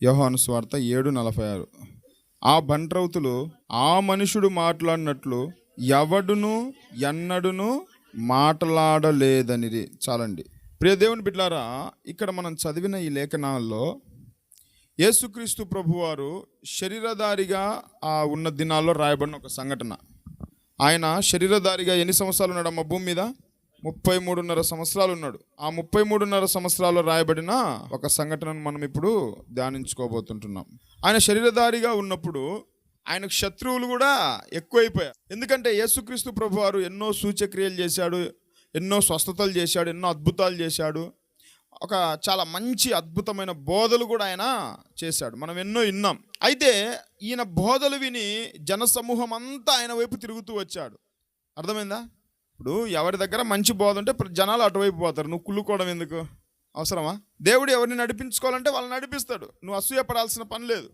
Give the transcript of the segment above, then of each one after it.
యోహాను సువార్త 7:46. ఆ బంట్రౌతులు ఆ మనుషుడు మాట్లాడినట్లు ఎవడును ఎన్నడును మాట్లాడలేదనిది. చాలండి. ప్రియ దేవుని బిడ్డలారా, ఇక్కడ మనం చదివిన ఈ లేఖనాల్లో యేసుక్రీస్తు ప్రభువారు శరీరధారిగా ఉన్న దినాల్లో రాయబడిన ఒక సంఘటన. ఆయన శరీరధారిగా ఎన్ని సంవత్సరాలు ఉన్నాడమ్మ భూమి మీద? 33.5 సంవత్సరాలు ఉన్నాడు. ఆ 33.5 సంవత్సరాలు రాయబడిన ఒక సంఘటనను మనం ఇప్పుడు ధ్యానించుకోబోతుంటున్నాం. ఆయన శరీరధారిగా ఉన్నప్పుడు ఆయనకు శత్రువులు కూడా ఎక్కువైపోయారు. ఎందుకంటే యేసుక్రీస్తు ప్రభువారు ఎన్నో సూచక్రియలు చేశాడు, ఎన్నో స్వస్థతలు చేశాడు, ఎన్నో అద్భుతాలు చేశాడు. ఒక చాలా మంచి అద్భుతమైన బోధలు కూడా ఆయన చేశాడు. మనం ఎన్నో విన్నాం. అయితే ఈయన బోధలు విని జనసమూహం అంతా ఆయన వైపు తిరుగుతూ వచ్చాడు. అర్థమైందా? ఇప్పుడు ఎవరి దగ్గర మంచి బోధ ఉంటే జనాలు అటువైపు పోతారు. నువ్వు కుళ్ళుకోవడం ఎందుకు? అవసరమా? దేవుడు ఎవరిని నడిపించుకోవాలంటే వాళ్ళని నడిపిస్తాడు. నువ్వు అసూయపడాల్సిన పని లేదు.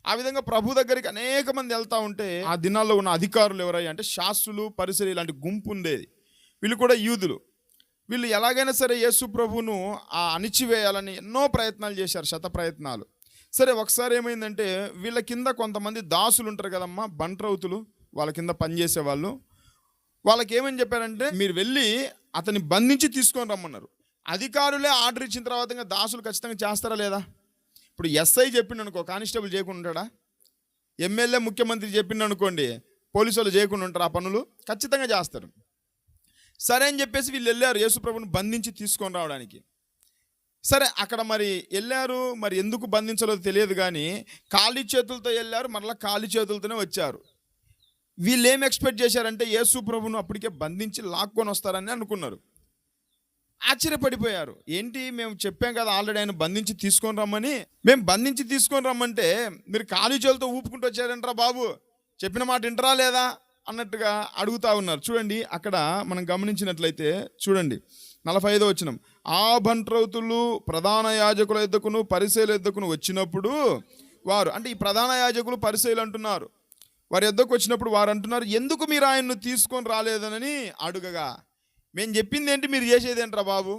ఆ విధంగా ప్రభు దగ్గరికి అనేక మంది వెళ్తూ ఉంటే ఆ దినాల్లో ఉన్న అధికారులు ఎవరయ్యా అంటే శాస్త్రులు, పరిసరులు ఇలాంటి గుంపు ఉండేది. వీళ్ళు కూడా యూదులు. వీళ్ళు ఎలాగైనా సరే యేసు ప్రభువును అణిచివేయాలని ఎన్నో ప్రయత్నాలు చేశారు, శత ప్రయత్నాలు. సరే, ఒకసారి ఏమైందంటే వీళ్ళ కింద కొంతమంది దాసులు ఉంటారు కదమ్మా, బంట్రౌతులు, వాళ్ళ కింద పనిచేసే వాళ్ళు. వాళ్ళకి ఏమని చెప్పారంటే, మీరు వెళ్ళి అతన్ని బంధించి తీసుకొని రమ్మన్నారు. అధికారులే ఆర్డర్ ఇచ్చిన తర్వాత ఇంకా దాసులు ఖచ్చితంగా చేస్తారా లేదా? ఇప్పుడు ఎస్ఐ చెప్పిండు అనుకో, కానిస్టేబుల్ చేయకుండా ఉంటాడా? ఎమ్మెల్యే, ముఖ్యమంత్రి చెప్పిండు అనుకోండి, పోలీసు వాళ్ళు చేయకుండా ఉంటారు. ఆ పనులు ఖచ్చితంగా చేస్తారు. సరే అని చెప్పేసి వీళ్ళు వెళ్ళారు యేసుప్రభుని బంధించి తీసుకొని రావడానికి. సరే, అక్కడ మరి వెళ్ళారు. మరి ఎందుకు బంధించలేదో తెలియదు కానీ ఖాళీ చేతులతో వెళ్ళారు, మరలా ఖాళీ చేతులతోనే వచ్చారు. వీళ్ళు ఏం ఎక్స్పెక్ట్ చేశారంటే యేసుప్రభును అప్పటికే బంధించి లాక్కొని వస్తారని అనుకున్నారు. ఆశ్చర్యపడిపోయారు. ఏంటి, మేము చెప్పాం కదా ఆల్రెడీ ఆయన బంధించి తీసుకొని రమ్మని. మేము బంధించి తీసుకొని రమ్మంటే మీరు ఖాళీ చేతులతో ఊపుకుంటూ వచ్చారంటారా బాబు? చెప్పిన మాట వింటరా లేదా అన్నట్టుగా అడుగుతా ఉన్నారు. చూడండి, అక్కడ మనం గమనించినట్లయితే చూడండి 45వ వచనం. ఆ బంట్రౌతులు ప్రధాన యాజకుల యొద్దకును పరిసయ్యుల యొద్దకును వచ్చినప్పుడు వారు, అంటే ఈ ప్రధాన యాజకులు పరిసయ్యులు అంటున్నారు, వారి యొద్దకు వచ్చినప్పుడు వారు అంటున్నారు, ఎందుకు మీరు ఆయన్ను తీసుకొని రాలేదనని అడుగగా, మేము చెప్పింది ఏంటి, మీరు చేసేది ఏంట్రా బాబు?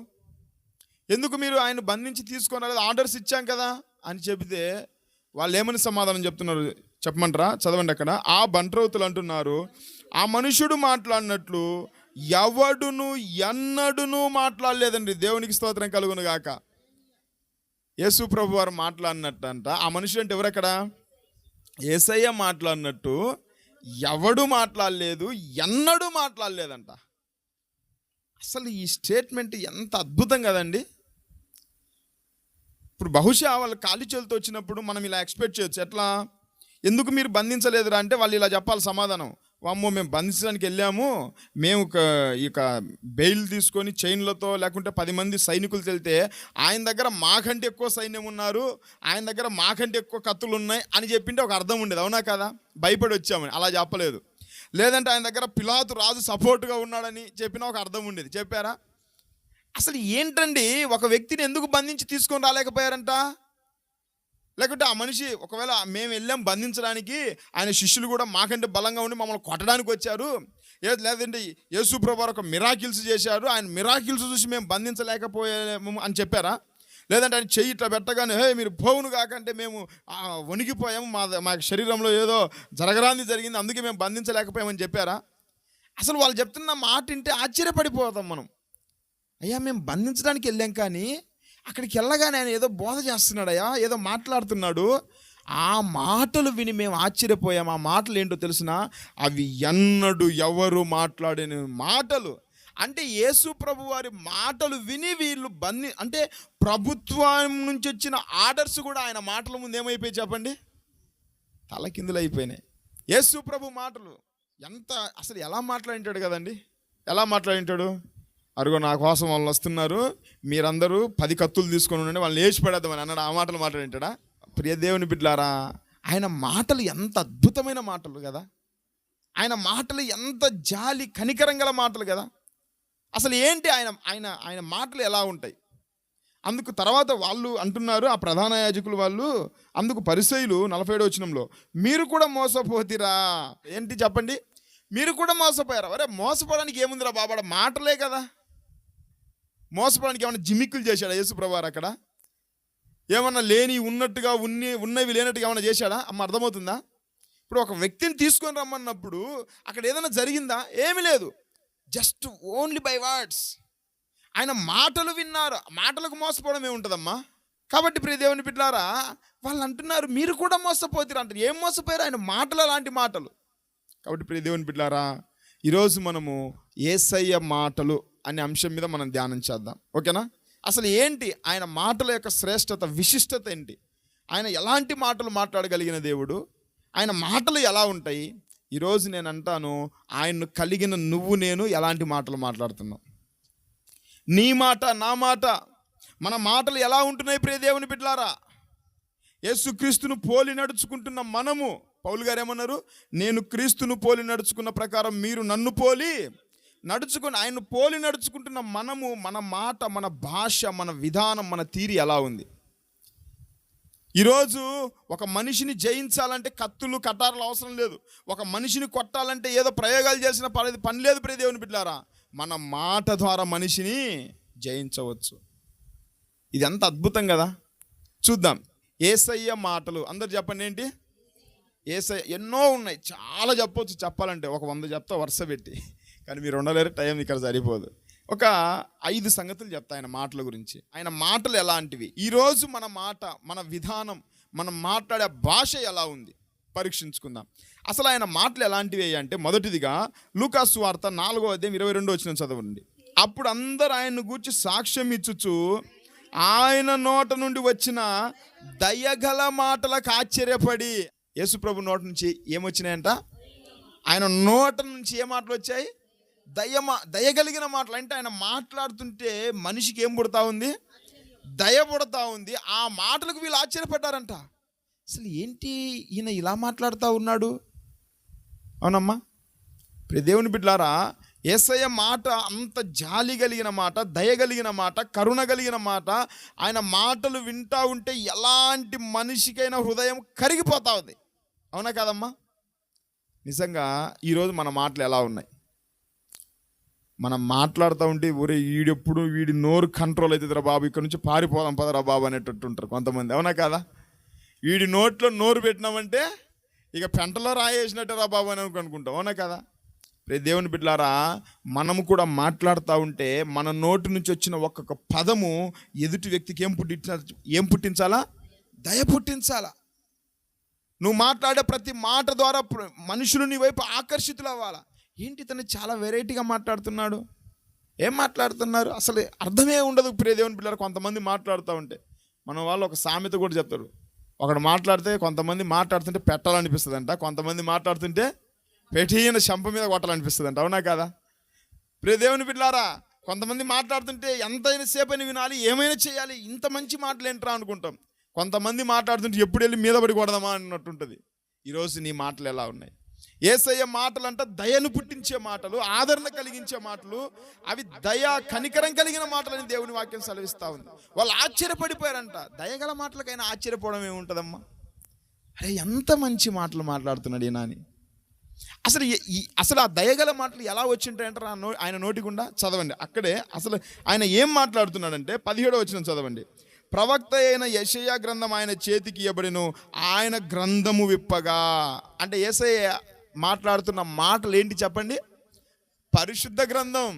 ఎందుకు మీరు ఆయన బంధించి తీసుకొని రాలేదు? ఆర్డర్స్ ఇచ్చాం కదా అని చెబితే వాళ్ళు ఏమని సమాధానం చెప్తున్నారు చెప్పమంటారా? చదవండి. అక్కడ ఆ బంట్రౌతులు అంటున్నారు, ఆ మనుషుడు మాట్లాడినట్లు ఎవడును ఎన్నడును మాట్లాడలేదండి. దేవునికి స్తోత్రం కలుగును గాక. యేసు ప్రభు వారు మాట్లాడినట్టు అంట. ఆ మనుషుడు అంటే ఎవరక్కడ? యేసయ్య మాట్లాడినట్టు ఎవడు మాట్లాడలేదు, ఎన్నడూ మాట్లాడలేదంట. అసలు ఈ స్టేట్మెంట్ ఎంత అద్భుతం కదండి. ఇప్పుడు బహుశా వాళ్ళు ఖాళీ చేతులతో వచ్చినప్పుడు మనం ఇలా ఎక్స్పెక్ట్ చేయొచ్చు. ఎట్లా, ఎందుకు మీరు బంధించలేదురా అంటే వాళ్ళు ఇలా చెప్పాలి సమాధానం, వామ్మో మేము బంధించడానికి వెళ్ళాము, మేము ఇక బెయిల్ తీసుకొని చైన్లతో లేకుంటే 10 మంది సైనికులు వెళ్తే ఆయన దగ్గర మాకంటే ఎక్కువ సైన్యం ఉన్నారు, ఆయన దగ్గర మాకంటే ఎక్కువ కత్తులు ఉన్నాయి అని చెప్పింటే ఒక అర్థం ఉండేది. అవునా కదా? భయపడి వచ్చామని. అలా చెప్పలేదు. లేదంటే ఆయన దగ్గర పిలాతు రాజు సపోర్ట్గా ఉన్నాడని చెప్పినా ఒక అర్థం ఉండేది. చెప్పారా? అసలు ఏంటండి, ఒక వ్యక్తిని ఎందుకు బంధించి తీసుకొని రాలేకపోయారంట? లేకుంటే ఆ మనిషి, ఒకవేళ మేము వెళ్ళాం బంధించడానికి, ఆయన శిష్యులు కూడా మాకంటే బలంగా ఉండి మమ్మల్ని కొట్టడానికి వచ్చారు, లేదంటే యేసు ప్రభువు ఒక మిరాకిల్స్ చేశారు, ఆయన మిరాకిల్స్ చూసి మేము బంధించలేకపోయాము అని చెప్పారా? లేదంటే ఆయన చెయ్యి ఇట్లా పెట్టగానే హే మీరు పోవును కాకంటే మేము వణికిపోయాము, మా శరీరంలో ఏదో జరగరాంది జరిగింది అందుకే మేము బంధించలేకపోయామని చెప్పారా? అసలు వాళ్ళు చెప్తున్న మాట వింటే ఆశ్చర్యపడిపోతాం మనం. అయ్యా మేము బంధించడానికి వెళ్ళాం కానీ అక్కడికి వెళ్ళగానే ఆయన ఏదో బోధ చేస్తున్నాడయ్యా, ఏదో మాట్లాడుతున్నాడు, ఆ మాటలు విని మేము ఆశ్చర్యపోయాం. ఆ మాటలు ఏంటో తెలిసిన, అవి ఎన్నడూ ఎవరు మాట్లాడిన మాటలు. అంటే యేసు ప్రభు వారి మాటలు విని వీళ్ళు అంటే ప్రభుత్వం నుంచి వచ్చిన ఆర్డర్స్ కూడా ఆయన మాటల ముందు ఏమైపోయి చెప్పండి, తలకిందులు అయిపోయినాయి. యేసు ప్రభు మాటలు ఎంత, అసలు ఎలా మాట్లాడింటాడు కదండి. ఎలా మాట్లాడింటాడు? అరుగో నా కోసం వాళ్ళు వస్తున్నారు, మీరందరూ 10 కత్తులు తీసుకొని ఉండండి, వాళ్ళని లేచి పడేద్దామని అన్నాడు. ఆ మాటలు మాట్లాడింటాడా? ప్రియ దేవుని బిడ్డలారా, ఆయన మాటలు ఎంత అద్భుతమైన మాటలు కదా. ఆయన మాటలు ఎంత జాలి కనికరం గల మాటలు కదా. అసలు ఏంటి ఆయన ఆయన ఆయన మాటలు ఎలా ఉంటాయి? అందుకు తర్వాత వాళ్ళు అంటున్నారు, ఆ ప్రధాన యాజకులు వాళ్ళు, అందుకు పరిసయ్యులు 47వ వచనంలో, మీరు కూడా మోసపోతిరా. ఏంటి చెప్పండి, మీరు కూడా మోసపోయారా? అరే మోసపోవడానికి ఏముందిరా బాబాడ, మాటలే కదా. మోసపోవడానికి ఏమైనా జిమిక్కులు చేశాడా యేసు ప్రభువారు అక్కడ? ఏమన్నా లేని ఉన్నట్టుగా ఉన్నవి లేనట్టుగా ఏమన్నా చేశాడా? అమ్మ అర్థమవుతుందా? ఇప్పుడు ఒక వ్యక్తిని తీసుకొని రమ్మన్నప్పుడు అక్కడ ఏదైనా జరిగిందా? ఏమీ లేదు. Just only by words. ఆయన మాటలు విన్నారు. మాటలకు మోసపోవడం ఏముంటుందమ్మా? కాబట్టి ప్రియ దేవుని బిడ్డలారా, వాళ్ళు అంటున్నారు మీరు కూడా మోసపోతారు అంటారు. ఏం మోసపోయారు? ఆయన మాటలు అలాంటి మాటలు. కాబట్టి ప్రియ దేవుని బిడ్డలారా, ఈరోజు మనము యేసయ్య మాటలు అనే అంశం మీద మనం ధ్యానం చేద్దాం. ఓకేనా? అసలు ఏంటి ఆయన మాటల యొక్క శ్రేష్టత, విశిష్టత ఏంటి? ఆయన ఎలాంటి మాటలు మాట్లాడగలిగిన దేవుడు? ఆయన మాటలు ఎలా ఉంటాయి? ఈరోజు నేను అంటాను, ఆయన్ను కలిగిన నువ్వు నేను ఎలాంటి మాటలు మాట్లాడుతున్నావు? నీ మాట, నా మాట, మన మాటలు ఎలా ఉంటున్నాయి ప్రియ దేవుని బిడ్డలారా? యేసుక్రీస్తును పోలి నడుచుకుంటున్న మనము, పౌలు గారు ఏమన్నారు? నేను క్రీస్తును పోలి నడుచుకున్న ప్రకారం మీరు నన్ను పోలి నడుచుకుని, ఆయన్ను పోలి నడుచుకుంటున్న మనము, మన మాట, మన భాష, మన విధానం, మన తీరు ఎలా ఉంది? ఈరోజు ఒక మనిషిని జయించాలంటే కత్తులు కటార్లు అవసరం లేదు. ఒక మనిషిని కొట్టాలంటే ఏదో ప్రయోగాలు చేసిన పని లేదు ప్రియ దేవుని బిడ్డలారా. మన మాట ద్వారా మనిషిని జయించవచ్చు. ఇది ఎంత అద్భుతం కదా! చూద్దాం. యేసయ్య మాటలు అందరు చెప్పండి. ఏంటి? యేసయ్య. ఎన్నో ఉన్నాయి, చాలా చెప్పొచ్చు. చెప్పాలంటే ఒక 100 చెప్తా వరుస పెట్టి, కానీ మీరు ఉండలేరు, టైం ఇక్కడ సరిపోదు. ఒక 5 సంగతులు చెప్తా ఆయన మాటల గురించి. ఆయన మాటలు ఎలాంటివి? ఈరోజు మన మాట, మన విధానం, మనం మాట్లాడే భాష ఎలా ఉంది పరీక్షించుకుందాం. అసలు ఆయన మాటలు ఎలాంటివి అంటే, మొదటిదిగా లూకా సువార్త 4వ అధ్యాయం 22వ వచనం చదవండి. అప్పుడు అందరూ ఆయన్ను గూర్చి సాక్ష్యం ఇచ్చుచు ఆయన నోట నుండి వచ్చిన దయగల మాటలకు ఆశ్చర్యపడి. యేసుప్రభు నోట నుంచి ఏమొచ్చినాయంట? ఆయన నోట నుంచి ఏ మాటలు వచ్చాయి? దయగలిగిన మాటలు. అంటే ఆయన మాట్లాడుతుంటే మనిషికి ఏం పుడతా ఉంది? దయ పుడతా ఉంది. ఆ మాటలకు వీళ్ళు ఆశ్చర్యపడ్డారంట. అసలు ఏంటి ఈయన ఇలా మాట్లాడుతూ ఉన్నాడు? అవునమ్మా ప్రియ దేవుని బిడ్డలారా, యేసయ్య మాట అంత జాలి కలిగిన మాట, దయగలిగిన మాట, కరుణ కలిగిన మాట. ఆయన మాటలు వింటూ ఉంటే ఎలాంటి మనిషికైనా హృదయం కరిగిపోతా ఉంది. అవునా కాదమ్మా? నిజంగా ఈరోజు మన మాటలు ఎలా ఉన్నాయి? మనం మాట్లాడుతూ ఉంటే ఒరే వీడెప్పుడు వీడి నోరు కంట్రోల్ అవుతుందిరా బాబు, ఇక్కడ నుంచి పారిపోదాం పదరా బాబు అనేటట్టు ఉంటారు కొంతమంది. అవునా కాదా? వీడి నోట్లో నోరు పెట్టినామంటే ఇక పెంటలో రాయేసినట్టు రా బాబు అని అనుకుంటాం. అవునా కదా? దేవుని బిడ్డలారా, మనము కూడా మాట్లాడుతూ ఉంటే మన నోటి నుంచి వచ్చిన ఒక్కొక్క పదము ఎదుటి వ్యక్తికి ఏం పుట్టించాలా? దయ పుట్టించాలా. నువ్వు మాట్లాడే ప్రతి మాట ద్వారా మనుషులు నీ వైపు ఆకర్షితులు అవ్వాలా. ఏంటి తను చాలా వెరైటీగా మాట్లాడుతున్నాడు? ఏం మాట్లాడుతున్నారు? అసలు అర్థమే ఉండదు ప్రియ దేవుని పిల్లలు. కొంతమంది మాట్లాడుతూ ఉంటే మన వాళ్ళు ఒక సామెత కూడా చెప్తారు. ఒకడు మాట్లాడితే కొంతమంది మాట్లాడుతుంటే పెట్టాలనిపిస్తుంది అంట, కొంతమంది మాట్లాడుతుంటే పెట్టిన శంప మీద కొట్టాలనిపిస్తుంది అంట. అవునా కదా? ప్రియ దేవుని బిడ్డలారా, కొంతమంది మాట్లాడుతుంటే ఎంతైనా సేపని వినాలి, ఏమైనా చేయాలి, ఇంత మంచి మాటలు ఏంట్రా అనుకుంటాం. కొంతమంది మాట్లాడుతుంటే ఎప్పుడు వెళ్ళి మీద పడి కొడదామా అన్నట్టుంటుంది. ఈరోజు నీ మాటలు ఎలా ఉన్నాయి? యేసయ్య మాటలు అంట దయను పుట్టించే మాటలు, ఆదరణ కలిగించే మాటలు, అవి దయ కనికరం కలిగిన మాటలని దేవుని వాక్యం సెలవిస్తూ ఉంది. వాళ్ళు ఆశ్చర్యపడిపోయారంట. దయగల మాటలకైనా ఆశ్చర్యపోవడం ఏముంటుందమ్మా? అరే ఎంత మంచి మాటలు మాట్లాడుతున్నాడు ఈయన అని. అసలు ఆ దయగల మాటలు ఎలా వచ్చింటాయంటారా ఆయన నోటి గుండా? చదవండి అక్కడే. అసలు ఆయన ఏం మాట్లాడుతున్నాడంటే 17వ వచనం చదవండి. ప్రవక్త అయిన యెషయా గ్రంథం ఆయన చేతికి ఇవ్వబడెను, ఆయన గ్రంథము విప్పగా. అంటే యేసయ్య మాట్లాడుతున్న మాటలు ఏంటి చెప్పండి? పరిశుద్ధ గ్రంథం.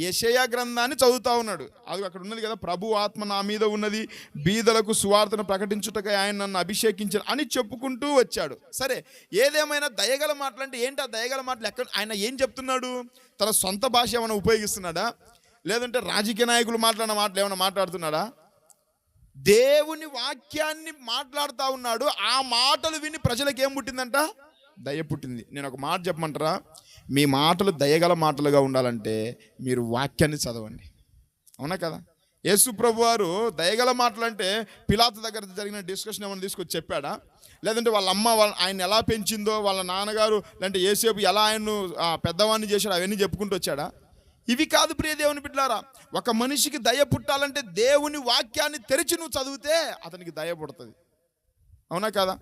యెషయా గ్రంథాన్ని చదువుతా ఉన్నాడు. అది అక్కడ ఉన్నది కదా, ప్రభు ఆత్మ నా మీద ఉన్నది, బీదలకు సువార్తను ప్రకటించుటకై ఆయన నన్ను అభిషేకించారు అని చెప్పుకుంటూ వచ్చాడు. సరే, ఏదేమైనా దయగల మాటలు అంటే ఏంటి? ఆ దయగల మాటలు ఎక్కడ? ఆయన ఏం చెప్తున్నాడు? తన సొంత భాష ఏమైనా ఉపయోగిస్తున్నాడా? లేదంటే రాజకీయ నాయకులు మాట్లాడిన మాటలు ఏమైనా మాట్లాడుతున్నాడా? దేవుని వాక్యాన్ని మాట్లాడుతూ ఉన్నాడు. ఆ మాటలు విని ప్రజలకు ఏం పుట్టిందంట? దయ పుట్టింది. నేను ఒక మాట చెప్పమంటారా? మీ మాటలు దయగల మాటలుగా ఉండాలంటే మీరు వాక్యాన్ని చదవండి. అవునా కదా? యేసు ప్రభు వారు దయగల మాటలు అంటే పిలాతు దగ్గర జరిగిన డిస్కషన్ ఏమైనా తీసుకొచ్చి చెప్పాడా? లేదంటే వాళ్ళ అమ్మ ఆయన ఎలా పెంచిందో, వాళ్ళ నాన్నగారు లేదంటే యేసేపు ఎలా ఆయన్ను పెద్దవాడిని చేశాడు అవన్నీ చెప్పుకుంటూ వచ్చాడా? ఇవి కాదు ప్రియ దేవుని బిడ్డలారా. ఒక మనిషికి దయ పుట్టాలంటే దేవుని వాక్యాన్ని తెరిచి నువ్వు చదివితే అతనికి దయ పుడుతుంది. అవునా కదా?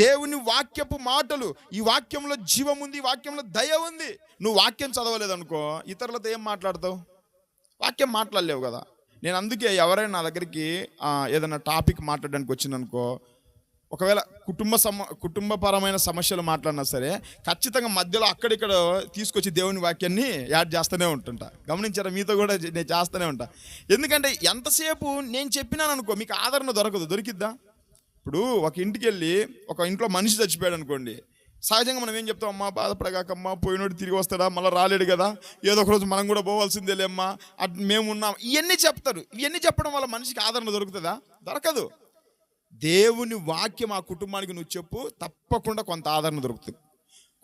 దేవుని వాక్యపు మాటలు, ఈ వాక్యంలో జీవం ఉంది, ఈ వాక్యంలో దయ ఉంది. నువ్వు వాక్యం చదవలేదనుకో ఇతరులతో ఏం మాట్లాడతావు? వాక్యం మాట్లాడలేవు కదా. నేను అందుకే ఎవరైనా నా దగ్గరికి ఏదైనా టాపిక్ మాట్లాడడానికి వచ్చిందనుకో, ఒకవేళ కుటుంబపరమైన సమస్యలు మాట్లాడినా సరే ఖచ్చితంగా మధ్యలో అక్కడిక్కడ తీసుకొచ్చి దేవుని వాక్యాన్ని యాడ్ చేస్తూనే ఉంటుంటా. గమనించారా? మీతో కూడా నేను చేస్తూనే ఉంటా. ఎందుకంటే ఎంతసేపు నేను చెప్పినాను అనుకో మీకు ఆదరణ దొరికిద్దా? ఇప్పుడు ఒక ఇంటికి వెళ్ళి ఒక ఇంట్లో మనిషి చచ్చిపోయాడు అనుకోండి, సహజంగా మనం ఏం చెప్తాం? అమ్మా బాధపడగాకమ్మా, పోయినోడు తిరిగి వస్తాడా, మళ్ళీ రాలేడు కదా, ఏదో ఒక రోజు మనం కూడా పోవాల్సిందేలేమ్మా, అటు మేమున్నాం, ఇవన్నీ చెప్తారు. ఇవన్నీ చెప్పడం వల్ల మనిషికి ఆదరణ దొరుకుతుందా? దొరకదు. దేవుని వాక్యం ఆ కుటుంబానికి నువ్వు చెప్పు, తప్పకుండా కొంత ఆదరణ దొరుకుతుంది.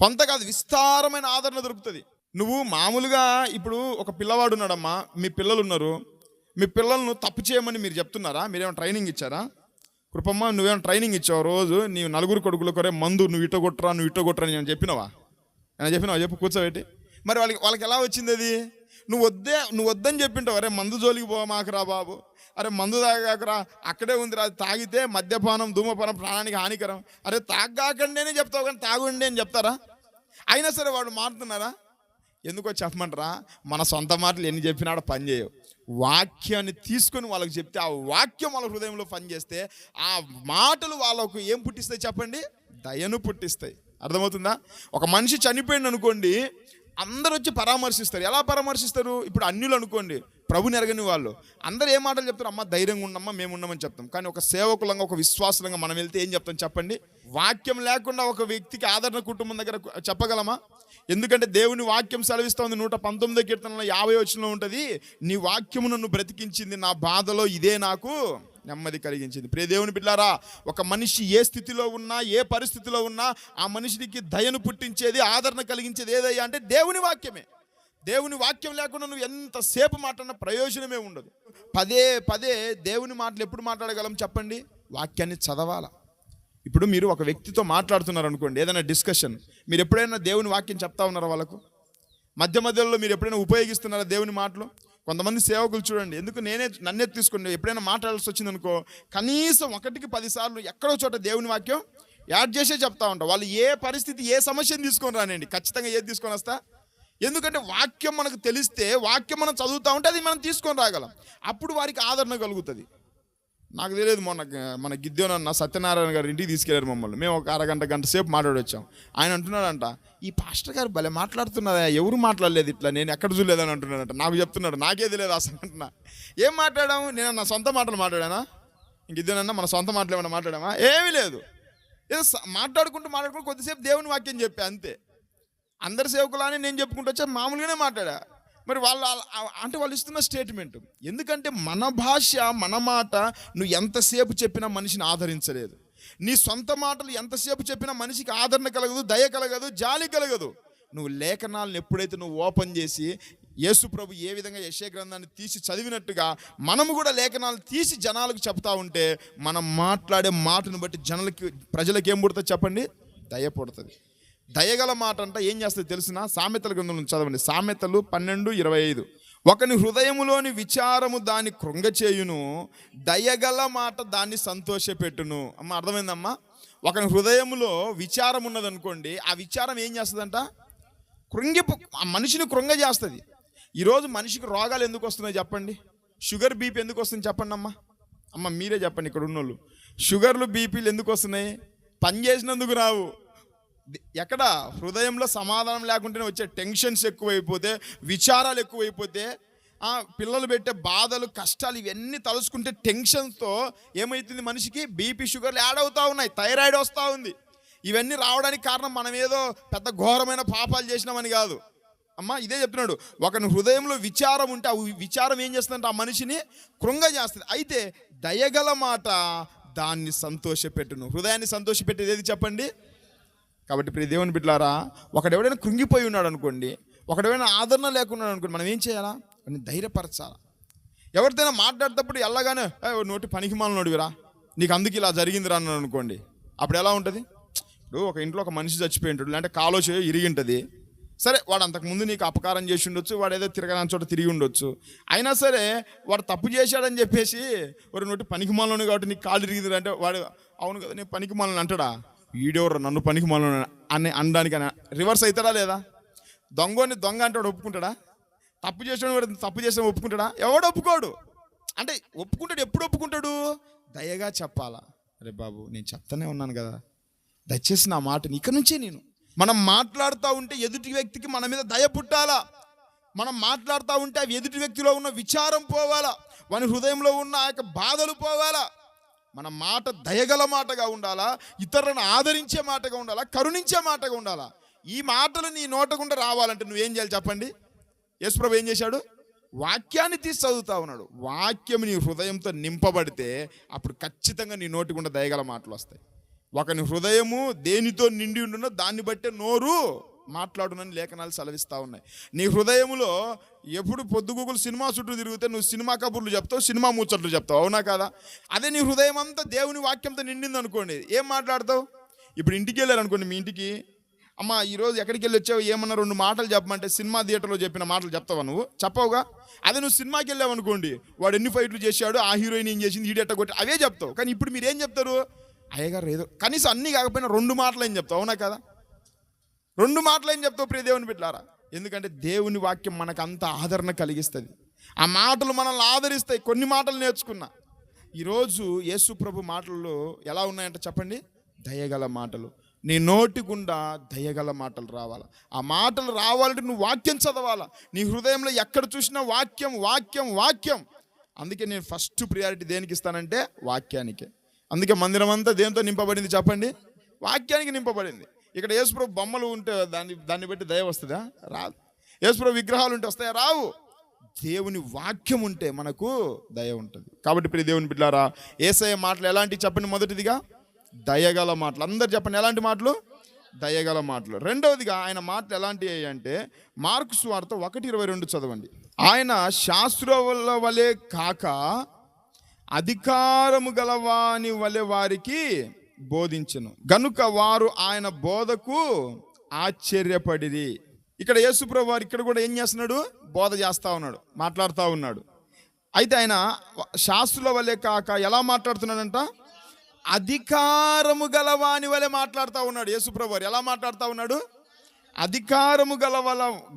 కొంత కాదు, విస్తారమైన ఆదరణ దొరుకుతుంది. నువ్వు మామూలుగా ఇప్పుడు ఒక పిల్లవాడు ఉన్నాడమ్మా, మీ పిల్లలు ఉన్నారు, మీ పిల్లలను తప్పు చేయమని మీరు చెప్తున్నారా? మీరేమైనా ట్రైనింగ్ ఇచ్చారా? కృపమ్మ, నువ్వేమైనా ట్రైనింగ్ ఇచ్చావు? రోజు నీవు నలుగురు కొడుకుల కొరే మందు నువ్వు ఇటో కొట్టరా అని నేను చెప్పినావా? చెప్పు కూర్చోబెట్టి. మరి వాళ్ళకి ఎలా వచ్చింది అది? నువ్వు వద్దని చెప్పింటావు, అరే మందు జోలికి పోమాకరా బాబు, అరే మందు తాగాకరా, అక్కడే ఉంది, అది తాగితే మద్యపానం ధూమపానం ప్రాణానికి హానికరం, అరే తాగాకండి చెప్తావు కానీ తాగుండి అని చెప్తారా? అయినా సరే వాడు మారుతున్నారా? ఎందుకో చెప్పమంటారా? మన సొంత మాటలు ఎన్ని చెప్పినా పని చేయవు. వాక్యాన్ని తీసుకొని వాళ్ళకి చెప్తే, ఆ వాక్యం వాళ్ళ హృదయంలో పనిచేస్తే, ఆ మాటలు వాళ్ళకు ఏం పుట్టిస్తాయి చెప్పండి? దయను పుట్టిస్తాయి. అర్థమవుతుందా? ఒక మనిషి చనిపోయింది అనుకోండి, అందరూ వచ్చి పరామర్శిస్తారు. ఎలా పరామర్శిస్తారు? ఇప్పుడు అన్యులు అనుకోండి, ప్రభుని ఎరగని వాళ్ళు, అందరూ ఏ మాటలు చెప్తారు? అమ్మ ధైర్యంగా ఉండమ్మా, మేము ఉన్నామని చెప్తాం. కానీ ఒక సేవకులంగా, ఒక విశ్వాసులంగా మనం వెళ్తే ఏం చెప్తాం చెప్పండి? వాక్యం లేకుండా ఒక వ్యక్తికి ఆదరణ కుటుంబం దగ్గర చెప్పగలమా? ఎందుకంటే దేవుని వాక్యం సెలవిస్తోంది. 119 కీర్తనలో 50 వచనంలో ఉంటుంది, నీ వాక్యము నన్ను బ్రతికించింది, నా బాధలో ఇదే నాకు నెమ్మది కలిగించింది. ప్రియ దేవుని బిడ్డలారా, ఒక మనిషి ఏ స్థితిలో ఉన్నా, ఏ పరిస్థితిలో ఉన్నా, ఆ మనిషికి దయను పుట్టించేది, ఆదరణ కలిగించేది ఏదయ్యా అంటే దేవుని వాక్యమే. దేవుని వాక్యం లేకుండా నువ్వు ఎంతసేపు మాట్లాడినా ప్రయోజనమే ఉండదు. పదే దేవుని మాటలు ఎప్పుడు మాట్లాడగలం చెప్పండి? వాక్యాన్ని చదవాలా. ఇప్పుడు మీరు ఒక వ్యక్తితో మాట్లాడుతున్నారు అనుకోండి, ఏదైనా డిస్కషన్, మీరు ఎప్పుడైనా దేవుని వాక్యం చెప్తా ఉన్నారా వాళ్ళకు? మధ్యలో మీరు ఎప్పుడైనా ఉపయోగిస్తున్నారా దేవుని మాటలు? కొంతమంది సేవకులు చూడండి, ఎందుకు నన్నే తీసుకోండి, ఎప్పుడైనా మాట్లాడాల్సి వచ్చింది అనుకో, కనీసం 1కి 10 సార్లు ఎక్కడో చోట దేవుని వాక్యం యాడ్ చేసే చెప్తా ఉంటారు. వాళ్ళు ఏ పరిస్థితి, ఏ సమస్యను తీసుకొని రానండి, ఖచ్చితంగా ఏది తీసుకొని వస్తా? ఎందుకంటే వాక్యం మనకు తెలిస్తే, వాక్యం మనం చదువుతూ ఉంటే అది మనం తీసుకొని రాగలం. అప్పుడు వారికి ఆదరణ కలుగుతుంది. నాకు తెలియదు, మన గిద్యోనన్న సత్యనారాయణ గారు ఇంటికి తీసుకెళ్లారు మమ్మల్ని. మేము ఒక గంట సేపు మాట్లాడి వచ్చాం. ఆయన అంటున్నాడంట, ఈ పాస్టర్ గారు భలే మాట్లాడుతున్నారా, ఎవరు మాట్లాడలేదు ఇట్లా, నేను ఎక్కడ చూడలేదని అంటున్నాడంట. నాకు చెప్తున్నాడు, నాకేది లేదు అసలు అంటున్నా. ఏం మాట్లాడాము? నేను నా సొంత మాటలు మాట్లాడానా? గిద్యోనన్న మన సొంత మాటలు ఏమైనా మాట్లాడామా? ఏమీ లేదు. ఏదో మాట్లాడుకుంటూ కొద్దిసేపు దేవుని వాక్యం చెప్పా అంతే. అందరి సేవకులానే నేను చెప్పుకుంటూ వచ్చా, మామూలుగానే మాట్లాడా. మరి వాళ్ళు ఇస్తున్న స్టేట్మెంట్. ఎందుకంటే మన భాష, మన మాట నువ్వు ఎంతసేపు చెప్పినా మనిషిని ఆదరించలేదు. నీ సొంత మాటలు ఎంతసేపు చెప్పినా మనిషికి ఆదరణ కలగదు, దయ కలగదు, జాలి కలగదు. నువ్వు లేఖనాలను ఎప్పుడైతే నువ్వు ఓపెన్ చేసి, యేసు ప్రభు ఏ విధంగా యెషయా గ్రంథాన్ని తీసి చదివినట్టుగా మనము కూడా లేఖనాలు తీసి జనాలకు చెప్తా ఉంటే, మనం మాట్లాడే మాటను బట్టి ప్రజలకు ఏం పుడుతుంది చెప్పండి? దయ పుడుతుంది. దయగల మాట అంట ఏం చేస్తుంది తెలిసిన? సామెతల గ్రంథం నుంచి చదవండి, సామెతలు 12:25. ఒకని హృదయములోని విచారము దాన్ని కృంగచేయును, దయగల మాట దాన్ని సంతోషపెట్టును. అమ్మ అర్థమైందమ్మా? ఒకని హృదయములో విచారం ఉన్నదనుకోండి, ఆ విచారం ఏం చేస్తుందంట? ఆ మనిషిని కృంగ చేస్తుంది. ఈరోజు మనిషికి రోగాలు ఎందుకు వస్తున్నాయి చెప్పండి? షుగర్ బీపీ ఎందుకు వస్తుంది చెప్పండి అమ్మ మీరే చెప్పండి. ఇక్కడ ఉన్నోళ్ళు, షుగర్లు బీపీలు ఎందుకు వస్తున్నాయి? పని చేసినందుకు రావు. ఎక్కడ? హృదయంలో సమాధానం లేకుండానే వచ్చే టెన్షన్స్ ఎక్కువైపోతే, విచారాలు ఎక్కువైపోతే, పిల్లలు పెట్టే బాధలు, కష్టాలు, ఇవన్నీ తలుసుకుంటే టెన్షన్తో ఏమవుతుంది? మనిషికి బీపీ, షుగర్లు యాడ్ అవుతూ ఉన్నాయి, థైరాయిడ్ వస్తూ ఉంది. ఇవన్నీ రావడానికి కారణం మనం ఏదో పెద్ద ఘోరమైన పాపాలు చేసినామని కాదు. అమ్మ ఇదే చెప్తున్నాడు, ఒకని హృదయంలో విచారం ఉంటే, ఆ విచారం ఏం చేస్తుందంటే ఆ మనిషిని కృంగ చేస్తుంది. అయితే దయగల మాట దాన్ని సంతోషపెట్టును. హృదయాన్ని సంతోషపెట్టేది ఏది చెప్పండి? కాబట్టి ప్రియ దేవుని బిడ్డలారా, ఒకడెవడైనా కృంగిపోయి ఉన్నాడు అనుకోండి, ఒకడెవడైనా ఆదరణ లేకున్నాడు అనుకోండి, మనం ఏం చేయాలా? అని ధైర్యపరచాలా. ఎవరితోనైనా మాట్లాడేటప్పుడు ఎల్లగానే నోటి పనికిమాల నోడివిరా, నీకు అందుకు ఇలా జరిగింది రా అన్నాడు అనుకోండి, అప్పుడు ఎలా ఉంటుంది? ఇప్పుడు ఒక ఇంట్లో ఒక మనిషి చచ్చిపోయి ఉంటాడు, లేదంటే కాలో చేయ ఇరిగి ఉంటుంది. సరే, వాడు అంతకుముందు నీకు అపకారం చేసి ఉండొచ్చు, వాడు ఏదో తిరగని చోట తిరిగి ఉండొచ్చు. అయినా సరే వాడు తప్పు చేశాడని చెప్పేసి, వాడు నోటి పనికిమాలని కాబట్టి నీకు కాలు ఇరిగింది అంటే వాడు అవును కదా నేను పనికిమాలని అంటాడా? వీడెవరు నన్ను పనికిమాలని అని అనడానికి రివర్స్ అవుతాడా లేదా? దొంగని దొంగ అంటే వాడు ఒప్పుకుంటాడా? తప్పు చేసిన వాడు తప్పు చేసిన ఒప్పుకుంటాడా? ఎవడు ఒప్పుకోడు. అంటే ఒప్పుకుంటాడు. ఎప్పుడు ఒప్పుకుంటాడు? దయగా చెప్పాలా. అరే బాబు, నేను చెప్తానే ఉన్నాను కదా, దయచేసి నా మాటని ఇక నుంచే మనం మాట్లాడుతూ ఉంటే ఎదుటి వ్యక్తికి మన మీద దయ పుట్టాలా. మనం మాట్లాడుతూ ఉంటే అవి ఎదుటి వ్యక్తిలో ఉన్న విచారం పోవాలా, వాని హృదయంలో ఉన్న ఆ యొక్క బాధలు పోవాలా. మన మాట దయగల మాటగా ఉండాలా, ఇతరులను ఆదరించే మాటగా ఉండాలా, కరుణించే మాటగా ఉండాలా. ఈ మాటలు నీ నోట గుండా రావాలంటే నువ్వేం చేయాలి చెప్పండి? యేసుప్రభు ఏం చేశాడు? వాక్యాన్ని తీసి చదువుతా ఉన్నాడు. వాక్యం నీ హృదయంతో నింపబడితే అప్పుడు ఖచ్చితంగా నీ నోటి గుండా దయగల మాటలు వస్తాయి. ఒకని హృదయము దేనితో నిండి ఉండునో దాన్ని బట్టే నోరు మాట్లాడునని లేఖనాలు సెలవిస్తూ ఉన్నాయి. నీ హృదయంలో ఎప్పుడు పొద్దుగూకులు సినిమా చుట్టూ తిరిగితే నువ్వు సినిమా కబుర్లు చెప్తావు, సినిమా ముచ్చట్లు చెప్తావు, అవునా కాదా? అదే నీ హృదయం అంతా దేవుని వాక్యంతో నిండింది అనుకోండి, ఏం మాట్లాడతావు? ఇప్పుడు ఇంటికి వెళ్ళారు అనుకోండి, మీ ఇంటికి అమ్మ ఈరోజు ఎక్కడికి వెళ్ళి వచ్చావు, ఏమన్నా 2 మాటలు చెప్పమంటే సినిమా థియేటర్లో చెప్పిన మాటలు చెప్తావా? నువ్వు చెప్పవుగా. అదే నువ్వు సినిమాకి వెళ్ళావు అనుకోండి, వాడు ఎన్ని ఫైట్లు చేశాడు, ఆ హీరోయిన్ ఏం చేసింది, ఈడెట్ట కొట్టి, అవే చెప్తావు. కానీ ఇప్పుడు మీరు ఏం చెప్తారు? అయ్యగారు ఏదో కనీసం అన్నీ కాకపోయినా 2 మాటలు ఏం చెప్తావు, అవునా కదా? 2 మాటలు ఏం చెప్తావు ప్రియ దేవుని బిడ్డలారా? ఎందుకంటే దేవుని వాక్యం మనకు అంత ఆదరణ కలిగిస్తుంది. ఆ మాటలు మనల్ని ఆదరిస్తాయి. కొన్ని మాటలు నేర్చుకున్నా. ఈరోజు యేసు ప్రభు మాటల్లో ఎలా ఉన్నాయంటే చెప్పండి, దయగల మాటలు. నీ నోటి గుండా దయగల మాటలు రావాలా. ఆ మాటలు రావాలంటే నువ్వు వాక్యం చదవాలా. నీ హృదయంలో ఎక్కడ చూసినా వాక్యం వాక్యం వాక్యం. అందుకే నేను ఫస్ట్ ప్రియారిటీ దేనికి ఇస్తానంటే వాక్యానికే. అందుకే మందిరం అంతా దేంతో నింపబడింది చెప్పండి? వాక్యానికి నింపబడింది. ఇక్కడ యేసుప్రభు బొమ్మలు ఉంటే దాన్ని బట్టి దయ వస్తుందా? రాదు. యేసుప్రభు విగ్రహాలు ఉంటే వస్తాయా? రావు. దేవుని వాక్యం ఉంటే మనకు దయ ఉంటుంది. కాబట్టి ప్రియ దేవుని బిడ్డలారా, యేసయ్య మాటలు ఎలాంటివి చెప్పండి? మొదటిదిగా దయగల మాటలు. అందరు చెప్పండి, ఎలాంటి మాటలు? దయగల మాటలు. రెండవదిగా ఆయన మాటలు ఎలాంటివి అంటే మార్కు సువార్త 1:22 చదవండి. ఆయన శాస్త్రుల వలె కాక అధికారము గలవాని వలె వారికి బోధించెను గనుక వారు ఆయన బోధకు ఆశ్చర్యపడిరి. ఇక్కడ యేసుప్రభు వారు ఇక్కడ కూడా ఏం చేస్తున్నాడు? బోధ చేస్తూ ఉన్నాడు, మాట్లాడుతూ ఉన్నాడు. అయితే ఆయన శాస్త్రుల వలె కాక ఎలా మాట్లాడుతున్నాడంట? అధికారము గలవాని వలె మాట్లాడుతూ ఉన్నాడు. యేసుప్రభు వారు ఎలా మాట్లాడుతూ ఉన్నాడు? అధికారము